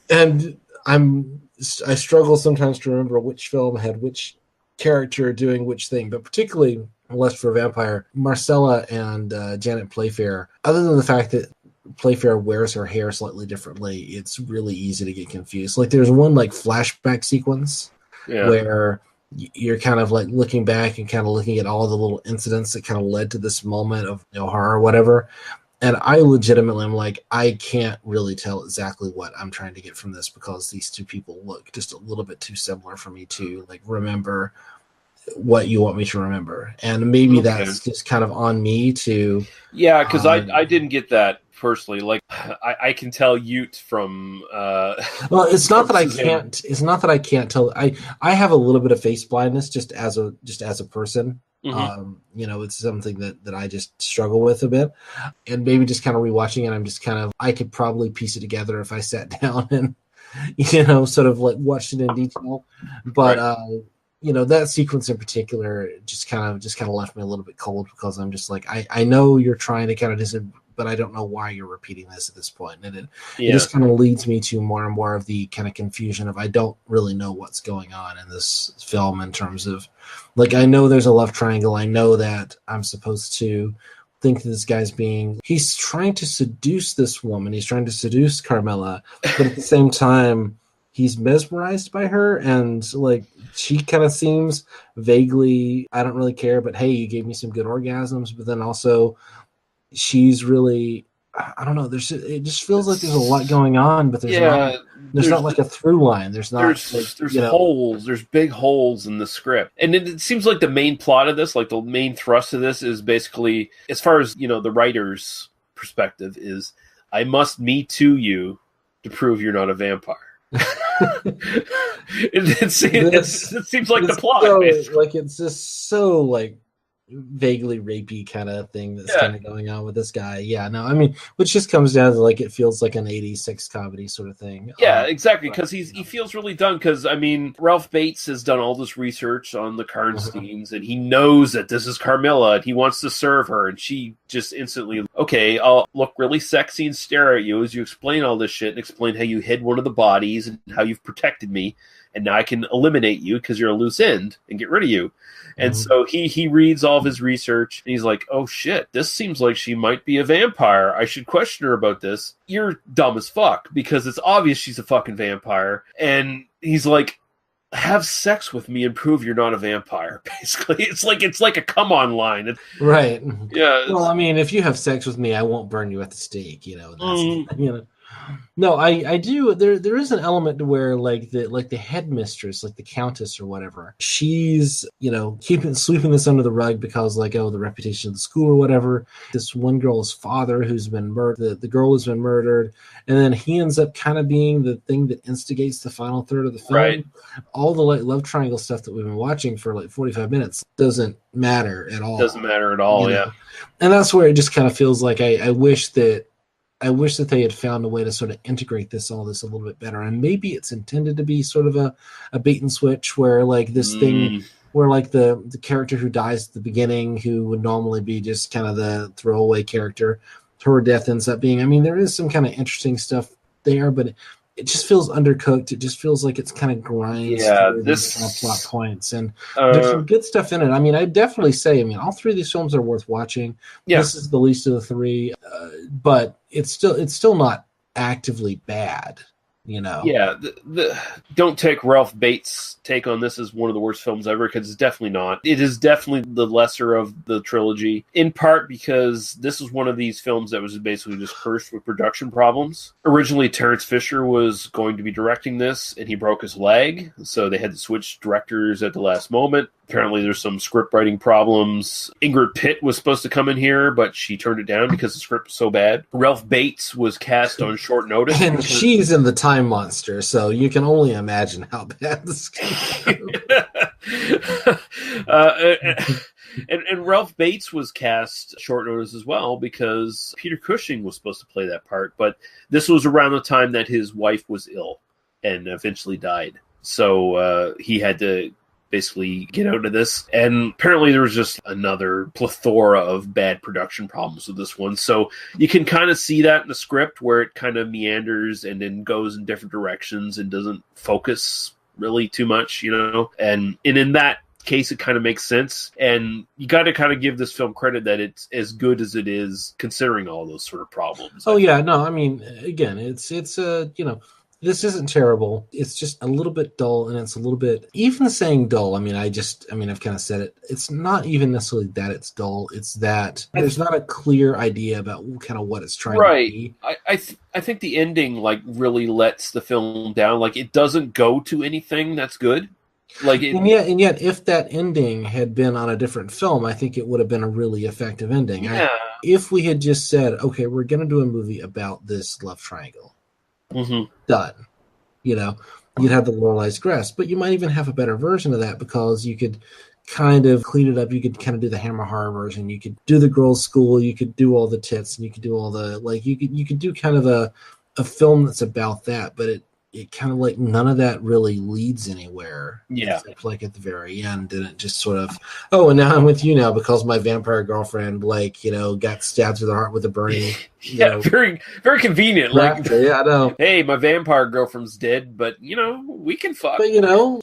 And I struggle sometimes to remember which film had which character doing which thing, but particularly Lust for a Vampire, Marcella and Janet Playfair, other than the fact that Playfair wears her hair slightly differently, it's really easy to get confused. Like there's one like flashback sequence where you're kind of like looking back and kind of looking at all the little incidents that kind of led to this moment of, you know, horror or whatever. And I legitimately am like, I can't really tell exactly what I'm trying to get from this because these two people look just a little bit too similar for me to like remember what you want me to remember. And maybe that's just kind of on me to... Yeah, because I didn't get that personally. Like I can tell Ute from well, it's not that I can't tell. I have a little bit of face blindness just as a person. You know, it's something that I just struggle with a bit, and maybe just kind of rewatching it, I'm just kind of, I could probably piece it together if I sat down and, you know, sort of like watched it in detail. But you know, that sequence in particular just kind of left me a little bit cold because I'm just like, I know you're trying to kind of but I don't know why you're repeating this at this point. And it just kind of leads me to more and more of the kind of confusion of I don't really know what's going on in this film in terms of, like, I know there's a love triangle. I know that I'm supposed to think that this guy's he's trying to seduce this woman. He's trying to seduce Carmela, but at the same time, he's mesmerized by her, and like she kind of seems vaguely, I don't really care, but hey, you gave me some good orgasms. But then also, she's really, I don't know. It just feels like there's a lot going on, but there's not like a through line. There's holes. There's big holes in the script, and it seems like the main plot of this, like the main thrust of this, is basically, as far as you know, the writer's perspective is, I must me too you to prove you're not a vampire. it seems like the plot. Like it's just so like vaguely rapey kind of thing that's kind of going on with this guy. Yeah, no, I mean, which just comes down to like it feels like an 80s sex comedy sort of thing. Yeah, exactly, because he feels really done, because I mean, Ralph Bates has done all this research on the Karnsteins, and he knows that this is Carmilla, and he wants to serve her, and she just instantly, okay, I'll look really sexy and stare at you as you explain all this shit and explain how you hid one of the bodies and how you've protected me, and now I can eliminate you because you're a loose end and get rid of you. And so he reads all of his research, and he's like, oh shit, this seems like she might be a vampire. I should question her about this. You're dumb as fuck, because it's obvious she's a fucking vampire. And he's like, have sex with me and prove you're not a vampire, basically. It's like a come on line. Right. Yeah. Well, I mean, if you have sex with me, I won't burn you at the stake, you know. That's, you know. No, I do. There is an element to where the headmistress, like the countess or whatever, she's keeping sweeping this under the rug because the reputation of the school or whatever. This one girl's father who's been murdered, the girl has been murdered, and then he ends up kind of being the thing that instigates the final third of the film. Right. All the love triangle stuff that we've been watching for 45 minutes doesn't matter at all. Doesn't matter at all. Yeah. And that's where it just kind of feels like I wish that they had found a way to sort of integrate all this a little bit better. And maybe it's intended to be sort of a bait and switch where this thing where the character who dies at the beginning, who would normally be just kind of the throwaway character, her death ends up being, there is some kind of interesting stuff there, but it just feels undercooked. It just feels like it's kind of grinds through these kind of plot points. And there's some good stuff in it. I definitely say, all three of these films are worth watching. Yeah. This is the least of the three, but it's still not actively bad. Yeah, don't take Ralph Bates' take on this as one of the worst films ever, because it's definitely not. It is definitely the lesser of the trilogy, in part because this was one of these films that was basically just cursed with production problems. Originally, Terrence Fisher was going to be directing this, and he broke his leg, so they had to switch directors at the last moment. Apparently, there's some script writing problems. Ingrid Pitt was supposed to come in here, but she turned it down because the script was so bad. Ralph Bates was cast on short notice. And she's in the Time Monster, so you can only imagine how bad this can go. And Ralph Bates was cast short notice as well because Peter Cushing was supposed to play that part, but this was around the time that his wife was ill and eventually died. So he had to basically get out of this. And apparently there was just another plethora of bad production problems with this one. So you can kind of see that in the script where it kind of meanders and then goes in different directions and doesn't focus really too much, And in that case, it kind of makes sense. And you got to kind of give this film credit that it's as good as it is considering all those sort of problems. Oh, yeah. No, again, it's this isn't terrible. It's just a little bit dull, and it's a little bit, even saying dull, I've kind of said it. It's not even necessarily that it's dull. It's that there's not a clear idea about kind of what it's trying to be. I think the ending really lets the film down. It doesn't go to anything that's good. And yet, if that ending had been on a different film, I think it would have been a really effective ending. Yeah. If we had just said, okay, we're going to do a movie about this love triangle. Mm-hmm. Done. You'd have the Lorelai's Grass, but you might even have a better version of that because you could kind of clean it up. You could kind of do the Hammer Horror version. You could do the girls' school. You could do all the tits, and you could do all the you could do kind of a film that's about that, but it kind of none of that really leads anywhere. Yeah. Except at the very end, and it just sort of, oh, and now I'm with you now because my vampire girlfriend, got stabbed through the heart with a burning. Very, very convenient. Yeah, I know. Hey, my vampire girlfriend's dead, but we can fuck. But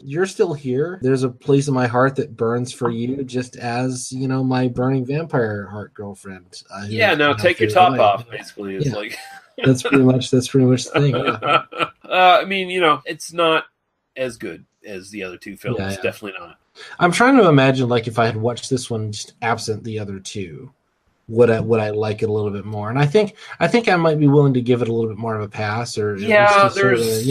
you're still here. There's a place in my heart that burns for you, just as my burning vampire heart girlfriend. Now take your top off. Basically, it's that's pretty much the thing. Yeah. It's not as good as the other two films. Yeah. Definitely not. I'm trying to imagine if I had watched this one just absent the other two, would I like it a little bit more? And I think I might be willing to give it a little bit more of a pass, or there's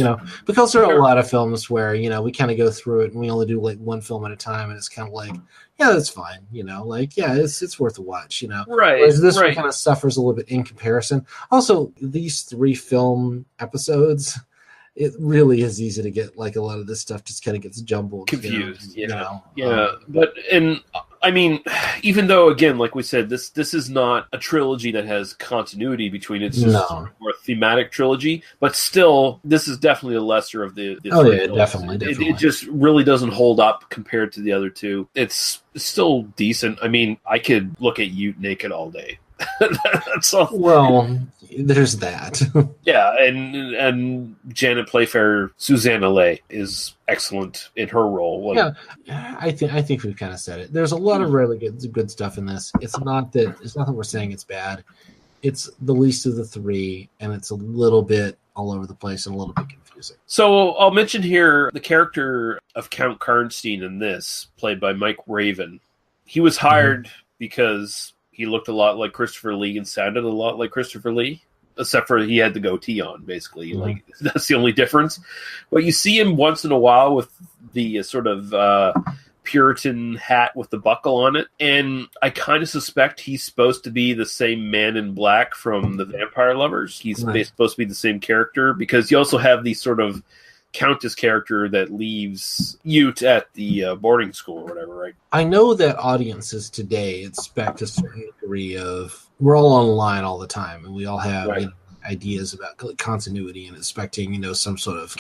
because there are a lot of films where we kind of go through it and we only do one film at a time, and it's kind of that's fine, it's worth a watch, Right. Whereas this one kind of suffers a little bit in comparison. Also, these 3 film episodes, it really is easy to get a lot of this stuff just kind of gets jumbled, confused. But even though, again, like we said, this is not a trilogy that has continuity between it. It's just more a thematic trilogy, but still, this is definitely a lesser of the three films. Definitely. It just really doesn't hold up compared to the other two. It's still decent. I could look at you naked all day. That's all. Well, there's that. Yeah, and Janet Playfair, Susanna Lay, is excellent in her role. I think we've kind of said it. There's a lot of really good stuff in this. It's not that we're saying it's bad. It's the least of the 3, and it's a little bit all over the place and a little bit confusing. So I'll mention here the character of Count Karnstein in this, played by Mike Raven. He was hired because he looked a lot like Christopher Lee and sounded a lot like Christopher Lee. except for he had the goatee on, basically. Mm-hmm. Like, that's the only difference. But you see him once in a while with the sort of Puritan hat with the buckle on it, and I kind of suspect he's supposed to be the same man in black from the Vampire Lovers. He's supposed to be the same character, because you also have the sort of Countess character that leaves Ute at the boarding school or whatever, right? I know that audiences today expect a certain degree of, we're all online all the time, and we all have ideas about continuity and expecting, some sort of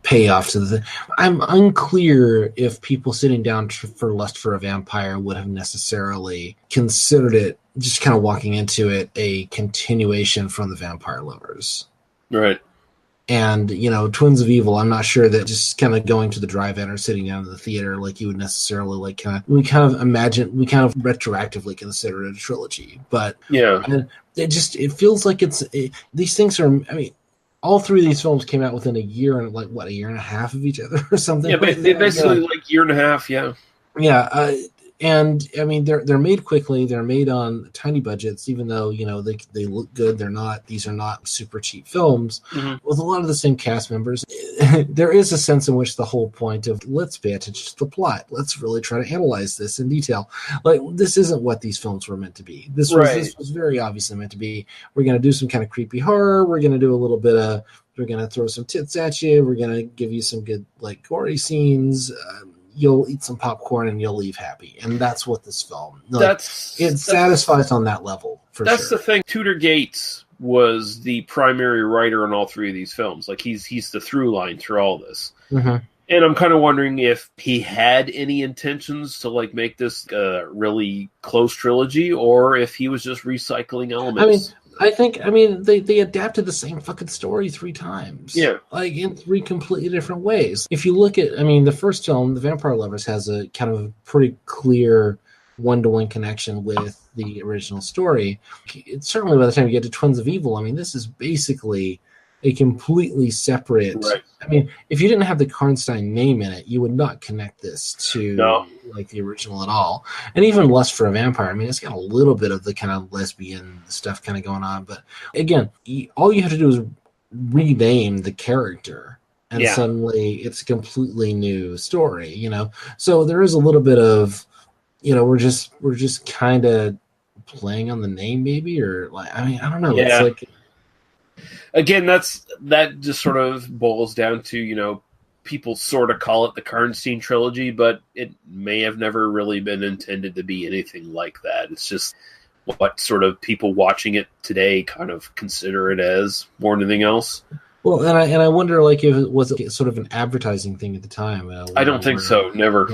payoff to the thing. I'm unclear if people sitting down for Lust for a Vampire would have necessarily considered it, just kind of walking into it, a continuation from the Vampire Lovers. Right. And, Twins of Evil, I'm not sure that just kind of going to the drive-in or sitting down in the theater, like, you would necessarily, we kind of retroactively consider it a trilogy. But it feels like these things are, all three of these films came out within a year and, a year and a half of each other or something. Yeah, basically, year and a half, yeah. Yeah, and they're made quickly. They're made on tiny budgets, even though they look good. These are not super cheap films with a lot of the same cast members. There is a sense in which the whole point of let's pay attention to the plot. Let's really try to analyze this in detail. Like, this isn't what these films were meant to be. This was very obviously meant to be. We're going to do some kind of creepy horror. We're going to do a little bit of. We're going to throw some tits at you. We're going to give you some good gory scenes. You'll eat some popcorn and you'll leave happy, and that's what this film. It satisfies on that level. That's the thing. Tudor Gates was the primary writer on all three of these films. Like, he's the through line through all this. Mm-hmm. And I'm kind of wondering if he had any intentions to make this really close trilogy, or if he was just recycling elements. I think they adapted the same fucking story 3 times. Yeah. In 3 completely different ways. If you look at, the first film, The Vampire Lovers, has a kind of pretty clear one-to-one connection with the original story. It's certainly by the time you get to Twins of Evil, this is basically a completely separate. Right. If you didn't have the Karnstein name in it, you would not connect this to the original at all. And even Lust for a Vampire, it's got a little bit of the kind of lesbian stuff kind of going on, but again, all you have to do is rename the character, and suddenly it's a completely new story. So there is a little bit of, we're just kind of playing on the name, maybe, or I don't know. Yeah. It's again, that just sort of boils down to, people sort of call it the Karnstein Trilogy, but it may have never really been intended to be anything like that. It's just what sort of people watching it today kind of consider it as, more than anything else. Well, and I wonder, if it was sort of an advertising thing at the time. I don't think so. Never.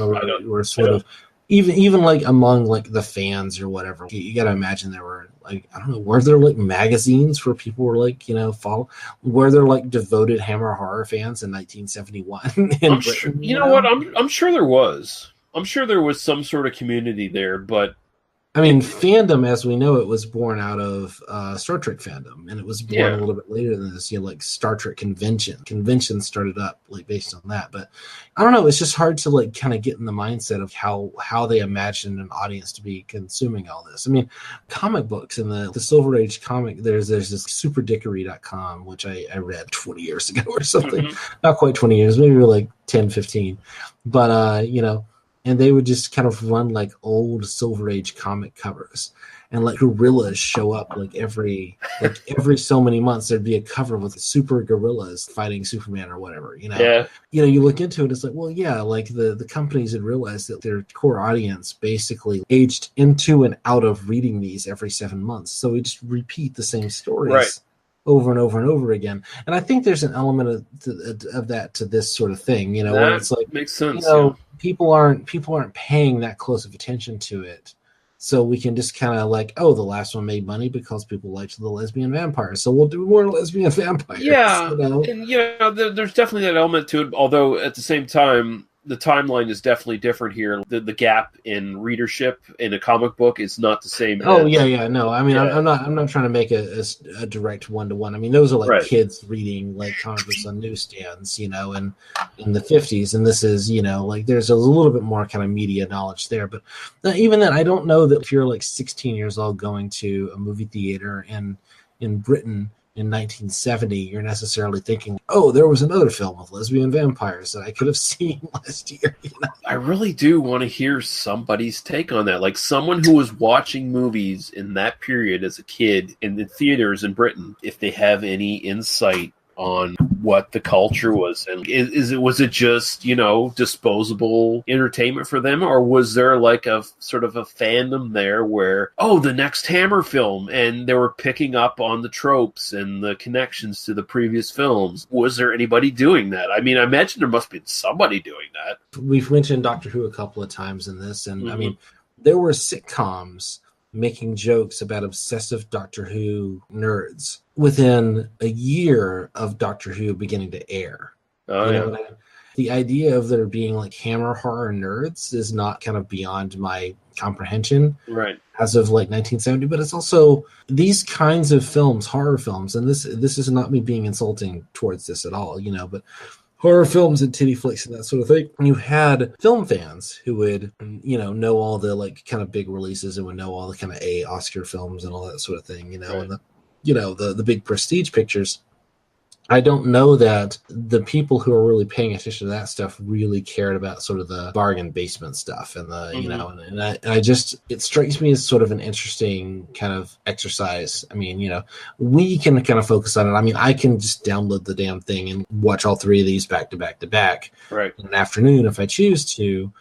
We're sort of even among the fans or whatever. You got to imagine there were I don't know, were there magazines where people were follow? Were there devoted Hammer horror fans in 1971? I'm sure, you know what? I'm sure there was. I'm sure there was some sort of community there, but fandom, as we know it, was born out of Star Trek fandom, and it was born a little bit later than this. Star Trek convention. Convention started up based on that, but I don't know. It's just hard to kind of get in the mindset of how they imagined an audience to be consuming all this. Comic books in the Silver Age comic. There's this superdickery.com, which I read 20 years ago or something. Mm-hmm. Not quite 20 years, maybe 10, 15. But and they would just kind of run old Silver Age comic covers, and gorillas show up every so many months. There'd be a cover with super gorillas fighting Superman or whatever. You look into it, it's the companies had realized that their core audience basically aged into and out of reading these every 7 months, so we just repeat the same stories over and over and over again. And I think there's an element of that to this sort of thing, where it's makes sense. People aren't paying that close of attention to it, so we can just kind of the last one made money because people liked the lesbian vampires, so we'll do more lesbian vampires. Yeah, and there's definitely that element to it. Although at the same time, the timeline is definitely different here. The gap in readership in a comic book is not the same. No. I'm not trying to make a direct one-to-one. Those are kids reading comic books on newsstands, in the 50s, and this is there's a little bit more kind of media knowledge there. But even then, I don't know that if you're 16 years old going to a movie theater in Britain in 1970, you're necessarily thinking, oh, there was another film with lesbian vampires that I could have seen last year. You know? I really do want to hear somebody's take on that. Like someone who was watching movies in that period as a kid in the theaters in Britain, if they have any insight on what the culture was, and was it just, you know, disposable entertainment for them, or was there like a sort of a fandom there where, oh, the next Hammer film, and they were picking up on the tropes and the connections to the previous films? Was there anybody doing that? I mean, I imagine there must be somebody doing that. We've mentioned Doctor Who a couple of times in this, and I mean, there were sitcoms making jokes about obsessive Doctor Who nerds within a year of Doctor Who beginning to air. Oh, yeah. The idea of there being like Hammer horror nerds is not kind of beyond my comprehension. Right. As of like 1970, but it's also these kinds of films, horror films, and this is not me being insulting towards this at all, you know, but horror films and titty flicks and that sort of thing. You had film fans who would, you know all the like kind of big releases and would know all the kind of Oscar films and all that sort of thing, you know, right. And the big prestige pictures. I don't know that the people who are really paying attention to that stuff really cared about sort of the bargain basement stuff and the, you know, and I just, it strikes me as sort of an interesting kind of exercise. I mean, you know, we can kind of focus on it. I mean, I can just download the damn thing and watch all three of these back to back to back right. in an afternoon if I choose to.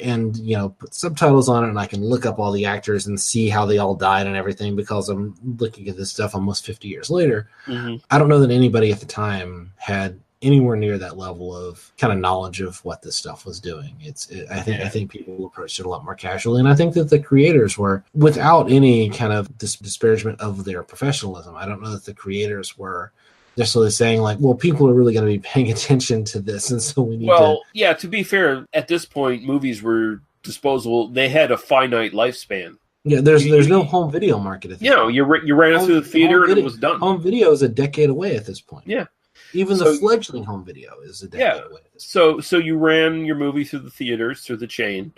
And, you know, put subtitles on it, and I can look up all the actors and see how they all died and everything because I'm looking at this stuff almost 50 years later. I don't know that anybody at the time had anywhere near that level of kind of knowledge of what this stuff was doing. I think people approached it a lot more casually, and I think that the creators were, without any kind of disparagement of their professionalism, I don't know that the creators were necessarily saying like, well, people are really going to be paying attention to this, and so we need yeah, to be fair, at this point, movies were disposable. They had a finite lifespan. Yeah, there's no home video market at this point. You ran it through the theater and it was done. Home video is a decade away at this point. Yeah. Even the fledgling home video is a decade away. So you ran your movie through the theaters, through the chain.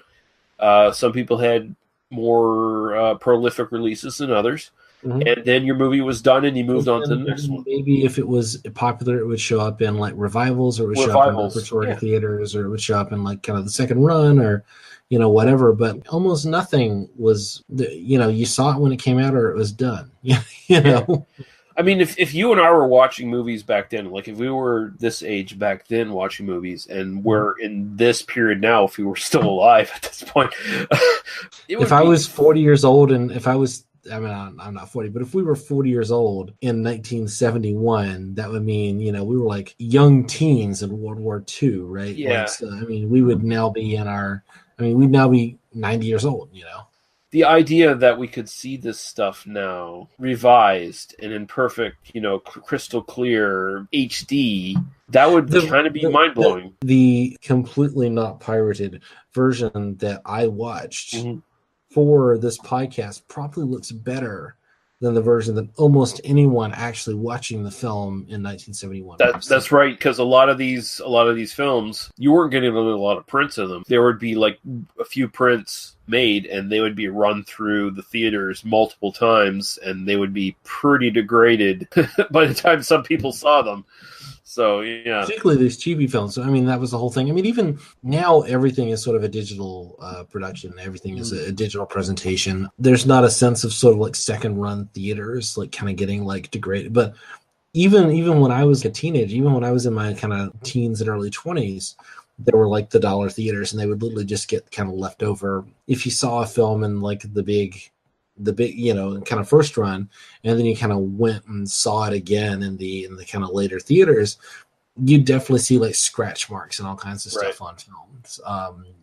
Some people had more prolific releases than others. And then your movie was done and you moved on to the next one. Maybe if it was popular, it would show up in like revivals, or it would show up in repertory theaters, or it would show up in like kind of the second run, or, you know, whatever. But almost nothing was, you know, you saw it when it came out or it was done. You know? I mean, if you and I were watching movies back then, like if we were this age back then watching movies, and we're in this period now, if we were still alive at this point. I was 40 years old, and if I was, I mean, I'm not 40, but if we were 40 years old in 1971, that would mean, you know, we were like young teens in World War II, right? Yeah. Like, so, I mean, we would now be we'd now be 90 years old, you know? The idea that we could see this stuff now revised and in perfect, you know, crystal clear HD, that would kind of be mind-blowing. The completely not pirated version that I watched for this podcast probably looks better than the version that almost anyone actually watching the film in 1971. That's right, because a lot of these films, you weren't getting a lot of prints of them. There would be like a few prints made, and they would be run through the theaters multiple times, and they would be pretty degraded by the time some people saw them. So, yeah. Particularly these cheapy films. I mean, that was the whole thing. I mean, even now, everything is sort of a digital production. Everything is a digital presentation. There's not a sense of sort of like second-run theaters, like kind of getting like degraded. But even when I was a teenager, even when I was in my kind of teens and early 20s, there were like the dollar theaters, and they would literally just get kind of left over. If you saw a film in like the big, you know, kind of first run, and then you kind of went and saw it again in the kind of later theaters, you definitely see like scratch marks and all kinds of stuff on films.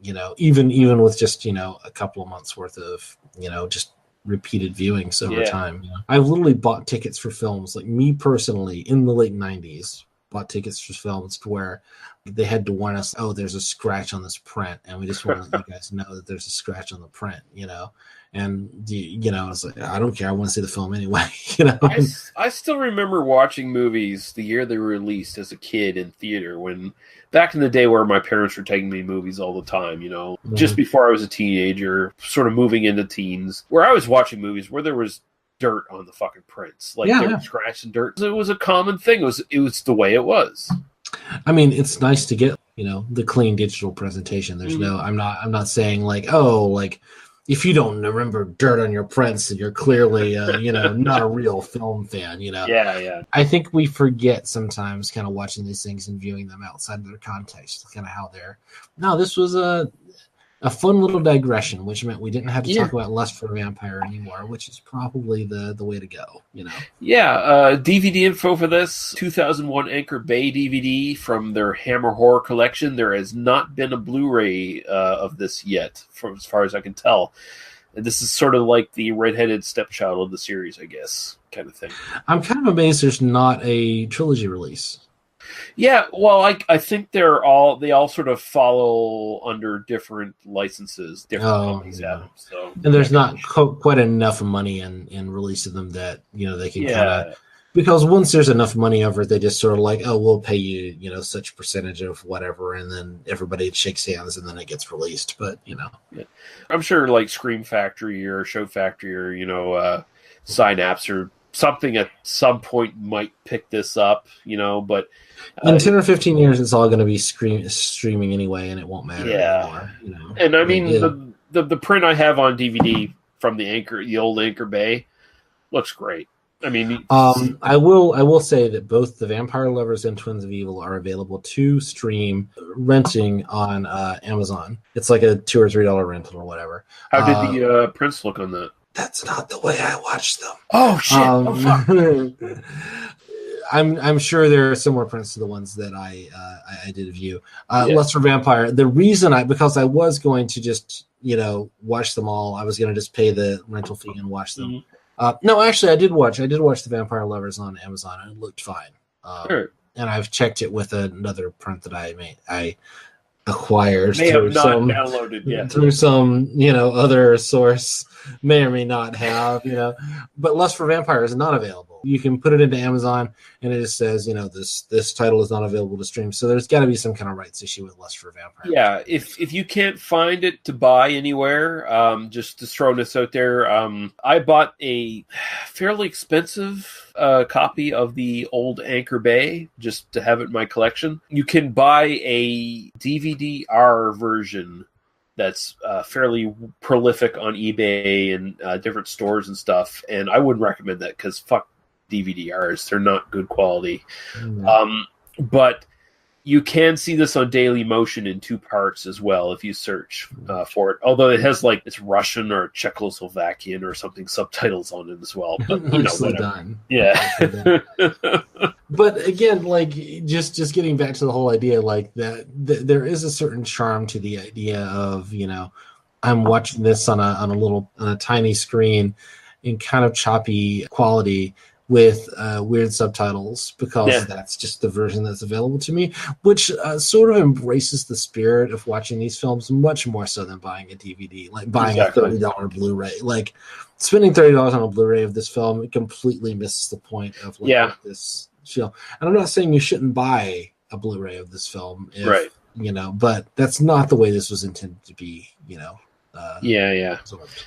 You know, even with just, you know, a couple of months worth of, you know, just repeated viewings over time. You know? I've literally bought tickets for films, like me personally, in the late 90s, bought tickets for films to where they had to warn us, oh, there's a scratch on this print, and we just want to let you guys know that there's a scratch on the print, you know. And you know, it's like, I don't care, I want to see the film anyway. You know, I still remember watching movies the year they were released as a kid in theater, when back in the day where my parents were taking me movies all the time, you know, just before I was a teenager, sort of moving into teens, where I was watching movies where there was dirt on the fucking prints. Like they were scratching dirt. It was a common thing. It was the way it was. I mean, it's nice to get, the clean digital presentation. There's I'm not saying like, oh, like if you don't remember dirt on your prints, then you're clearly, not a real film fan, Yeah. I think we forget sometimes kind of watching these things and viewing them outside of their context, kind of how they're. No, this was a fun little digression, which meant we didn't have to talk about Lust for Vampire anymore, which is probably the way to go, Yeah, DVD info for this 2001 Anchor Bay DVD from their Hammer Horror collection. There has not been a Blu-ray of this yet, as far as I can tell. And this is sort of like the redheaded stepchild of the series, I guess, kind of thing. I'm kind of amazed there's not a trilogy release. Yeah, well, I think they all sort of follow under different licenses, different companies have them. So, and there's not quite enough money in releasing them that they can kind of, because once there's enough money over it, they just sort of like, oh, we'll pay you such percentage of whatever, and then everybody shakes hands, and then it gets released. But I'm sure like Scream Factory or Show Factory or Synapse or something at some point might pick this up, but in 10 or 15 years, it's all going to be streaming anyway, and it won't matter anymore. And I mean, the print I have on DVD from the old Anchor Bay, looks great. I mean, I will say that both The Vampire Lovers and Twins of Evil are available to stream renting on Amazon. It's like a $2 or $3 rental or whatever. How did the prints look on that? That's not the way I watched them. Oh shit! Fuck. I'm sure there are similar prints to the ones that I did view. Lust for Vampire. The reason because I was going to just watch them all. I was going to just pay the rental fee and watch them. No, actually, I did watch The Vampire Lovers on Amazon, and it looked fine. Sure. And I've checked it with another print that I acquired through some other source, may or may not have, but Lust for Vampire is not available. You can put it into Amazon and it just says, this title is not available to stream. So there's got to be some kind of rights issue with Lust for Vampire. Yeah, if you can't find it to buy anywhere, just throwing this out there, I bought a fairly expensive copy of the old Anchor Bay just to have it in my collection. You can buy a DVD-R version that's fairly prolific on eBay and different stores and stuff, and I wouldn't recommend that because fuck DVD-Rs, they're not good quality. But you can see this on Daily Motion in 2 parts as well if you search for it. Although it has it's Russian or Czechoslovakian or something subtitles on it as well. But done. Yeah. But again, just getting back to the whole idea, that there is a certain charm to the idea of I'm watching this on a tiny screen in kind of choppy quality with weird subtitles because that's just the version that's available to me, which sort of embraces the spirit of watching these films much more so than buying a DVD, like buying a $30 Blu-ray. Like spending $30 on a Blu-ray of this film, it completely misses the point of this film. And I'm not saying you shouldn't buy a Blu-ray of this film, but that's not the way this was intended to be, absorbed.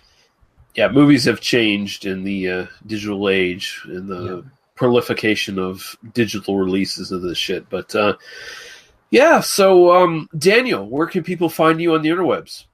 Yeah, movies have changed in the digital age and the proliferation of digital releases of this shit. But so Daniel, where can people find you on the interwebs?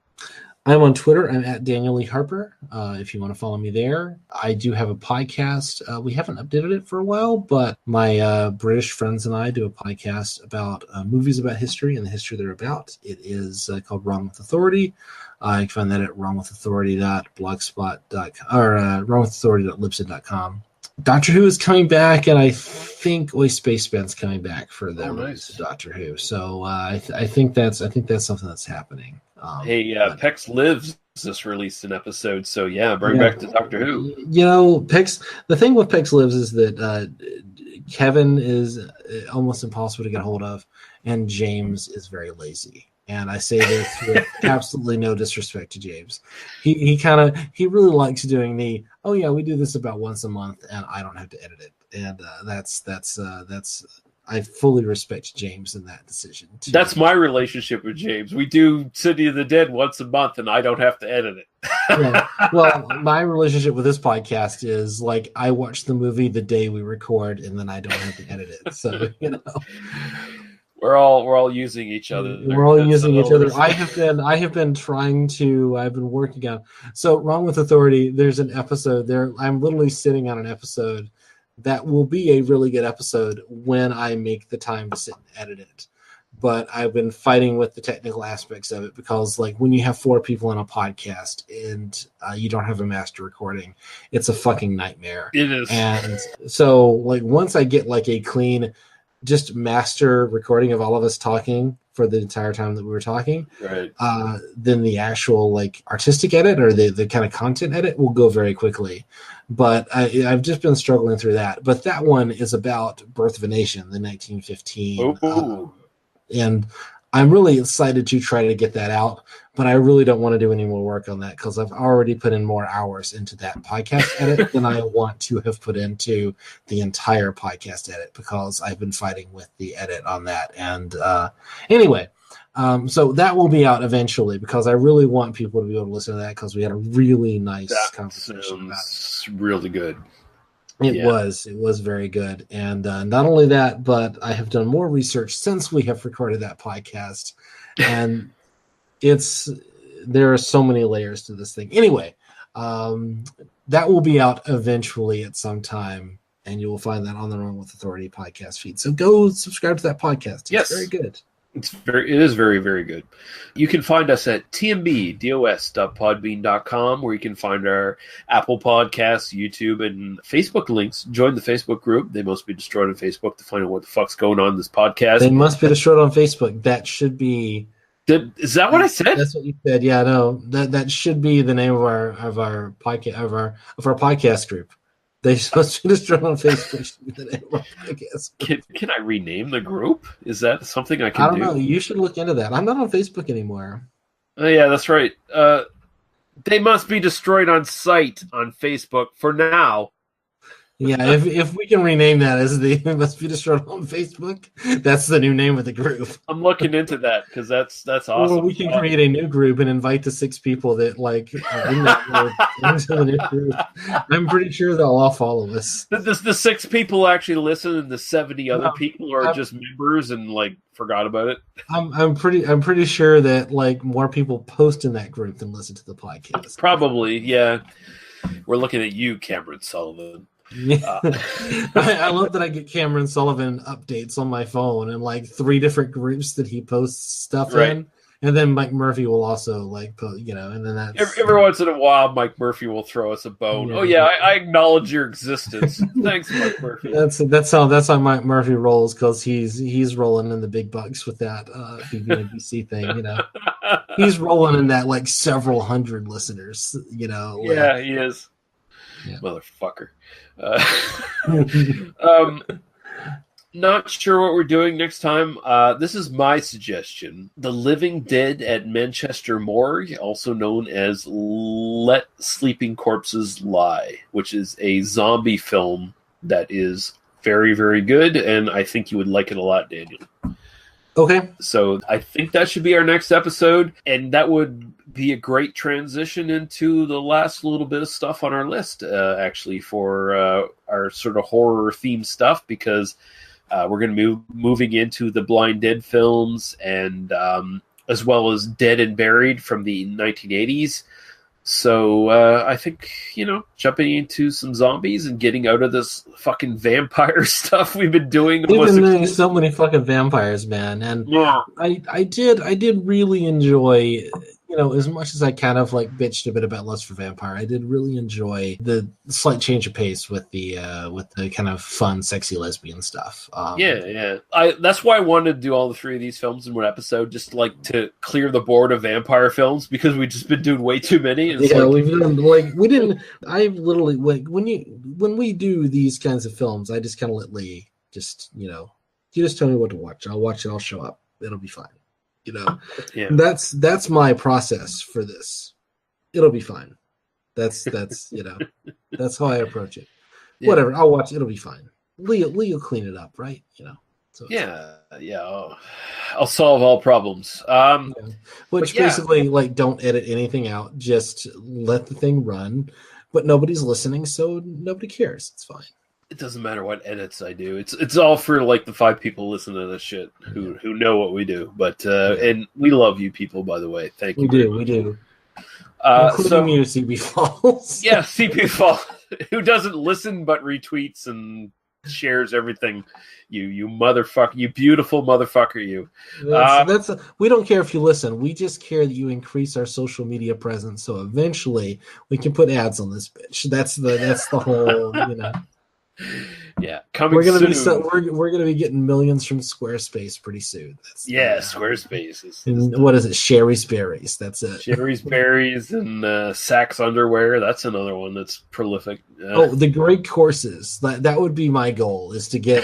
I'm on Twitter. I'm at Daniel Lee Harper. If you want to follow me there, I do have a podcast. We haven't updated it for a while, but my British friends and I do a podcast about movies about history and the history they're about. It is called Wrong with Authority. You can find that at wrongwithauthority.blogspot.com or wrongwithauthority.libsyn.com. Doctor Who is coming back, and I think Spaceman's coming back for the release of Doctor Who. So I think that's something that's happening. Pex Lives just released an episode, so bring back to Doctor Who. Pex. The thing with Pex Lives is that Kevin is almost impossible to get hold of, and James is very lazy. And I say this with absolutely no disrespect to James. He really likes doing we do this about once a month, and I don't have to edit it. And that's I fully respect James in that decision. That's my relationship with James. We do City of the Dead once a month, and I don't have to edit it. Yeah. Well, my relationship with this podcast is like I watch the movie the day we record, and then I don't have to edit it. So we're all using each other. We're all using each other. I have been trying to. I've been working on. So Wrong with Authority. There's an episode there. I'm literally sitting on an episode that will be a really good episode when I make the time to sit and edit it. But I've been fighting with the technical aspects of it because, like, when you have 4 people on a podcast and you don't have a master recording, it's a fucking nightmare. It is. And so, like, once I get like a clean, just master recording of all of us talking for the entire time that we were talking, right? Then the actual like artistic edit or the kind of content edit will go very quickly. But I've just been struggling through that. But that one is about Birth of a Nation, the 1915. And I'm really excited to try to get that out, but I really don't want to do any more work on that because I've already put in more hours into that podcast edit than I want to have put into the entire podcast edit because I've been fighting with the edit on that. And anyway, so that will be out eventually because I really want people to be able to listen to that because we had a really nice conversation about it. Really good. It was very good. And not only that, but I have done more research since we have recorded that podcast. And there are so many layers to this thing. Anyway, that will be out eventually at some time. And you will find that on the Wrong with Authority podcast feed. So go subscribe to that podcast. It's very good. It is very, very good. You can find us at tmbdos.podbean.com, where you can find our Apple Podcasts, YouTube, and Facebook links. Join the Facebook group. They must be destroyed on Facebook to find out what the fuck's going on in this podcast. They must be destroyed on Facebook. That should be. Is that what I said? That's what you said. Yeah, no. That should be the name of our podcast of our podcast group. They're supposed to be destroyed on Facebook. Can I rename the group? Is that something I can do? I don't know. You should look into that. I'm not on Facebook anymore. Oh, yeah, that's right. They must be destroyed on sight on Facebook for now. Yeah, if we can rename that as the must be destroyed on Facebook, that's the new name of the group. I'm looking into that because that's awesome. Or we can create a new group and invite the 6 people that like are in that group into the new group. I'm pretty sure they'll all follow us. The 6 people actually listen, and the 70 other people are just members and like forgot about it. I'm pretty sure that like more people post in that group than listen to the podcast. Probably, yeah. We're looking at you, Cameron Sullivan. Yeah. I love that I get Cameron Sullivan updates on my phone and like 3 different groups that he posts stuff in, and then Mike Murphy will also like post, and then that's every once in a while Mike Murphy will throw us a bone. I acknowledge your existence. Thanks, Mike Murphy. That's how Mike Murphy rolls because he's rolling in the big bucks with that BBC thing. He's rolling in that like several hundred listeners. Yeah, he is. Yeah. Motherfucker. Not sure what we're doing next time. This is my suggestion. The Living Dead at Manchester Morgue, also known as Let Sleeping Corpses Lie, which is a zombie film that is very, very good, and I think you would like it a lot, Daniel. Okay. So I think that should be our next episode, and that would be a great transition into the last little bit of stuff on our list, actually, for our sort of horror-themed stuff, because we're going to be moving into the Blind Dead films, and as well as Dead and Buried from the 1980s. So I think, jumping into some zombies and getting out of this fucking vampire stuff we've been doing. We've been doing so many fucking vampires, man. And yeah. I did really enjoy, as much as I kind of like bitched a bit about Lust for Vampire, I did really enjoy the slight change of pace with the kind of fun, sexy lesbian stuff. Yeah. That's why I wanted to do all the 3 of these films in one episode, just like to clear the board of vampire films, because we've just been doing way too many. We've done I've literally when we do these kinds of films, I just kind of let Lee just you just tell me what to watch. I'll watch it. I'll show up. It'll be fine. Yeah. That's my process for this. It'll be fine. That's that's how I approach it. Yeah. Whatever. I'll watch it. It'll be fine. Lee will clean it up, right? So I'll solve all problems. Which basically, like, don't edit anything out. Just let the thing run. But nobody's listening, so nobody cares. It's fine. It doesn't matter what edits I do. It's all for like the 5 people listening to this shit who know what we do. But and we love you people, by the way. Thank you. We do. Including you, CB Falls. Yeah, CB Falls, who doesn't listen but retweets and shares everything. You motherfucker, you beautiful motherfucker, you. We don't care if you listen. We just care that you increase our social media presence, so eventually we can put ads on this bitch. That's the whole, you know. Yeah, coming soon. We're gonna be getting millions from Squarespace pretty soon. Squarespace is. What is it? Sherry's Berries. That's it. Sherry's Berries and Saks Underwear. That's another one that's prolific. The great courses. That would be my goal. Is to get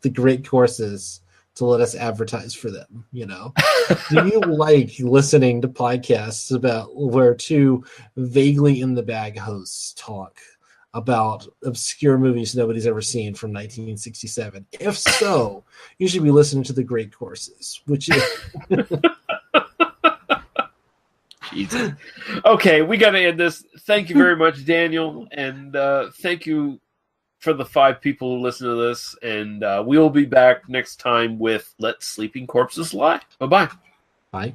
the great courses to let us advertise for them. You know, do you like listening to podcasts about where 2 vaguely in the bag hosts talk about obscure movies nobody's ever seen from 1967? If so, you should be listening to the great courses, which is Jesus. Okay, we got to end this. Thank you very much, Daniel, and thank you for the 5 people who listen to this. And we will be back next time with Let Sleeping Corpses Lie. Bye-bye. Bye.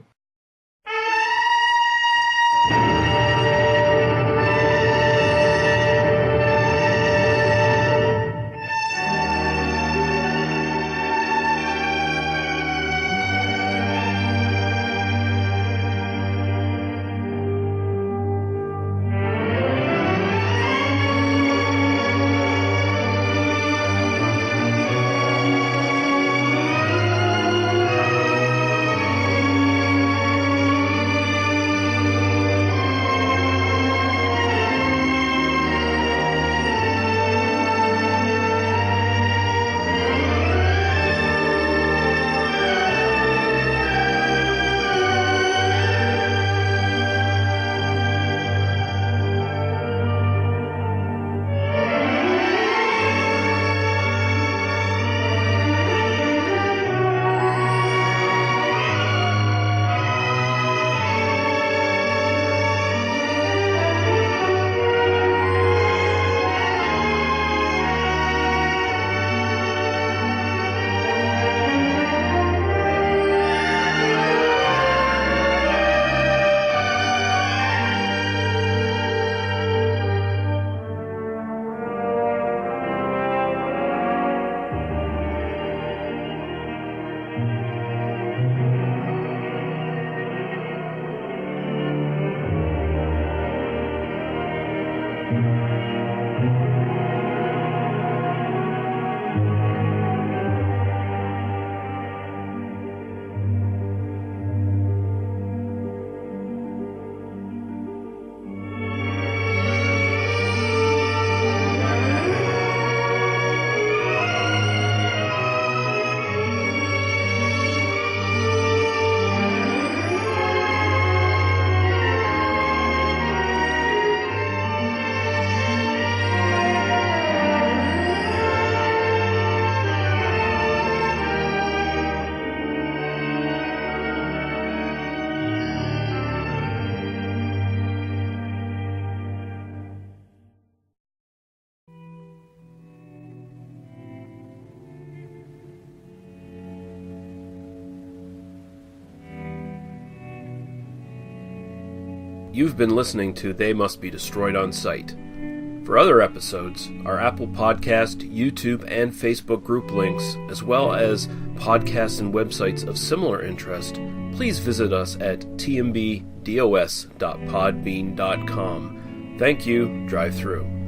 You've been listening to They Must Be Destroyed on Sight. For other episodes, our Apple Podcast, YouTube, and Facebook group links, as well as podcasts and websites of similar interest, please visit us at tmbdos.podbean.com. Thank you. Drive through.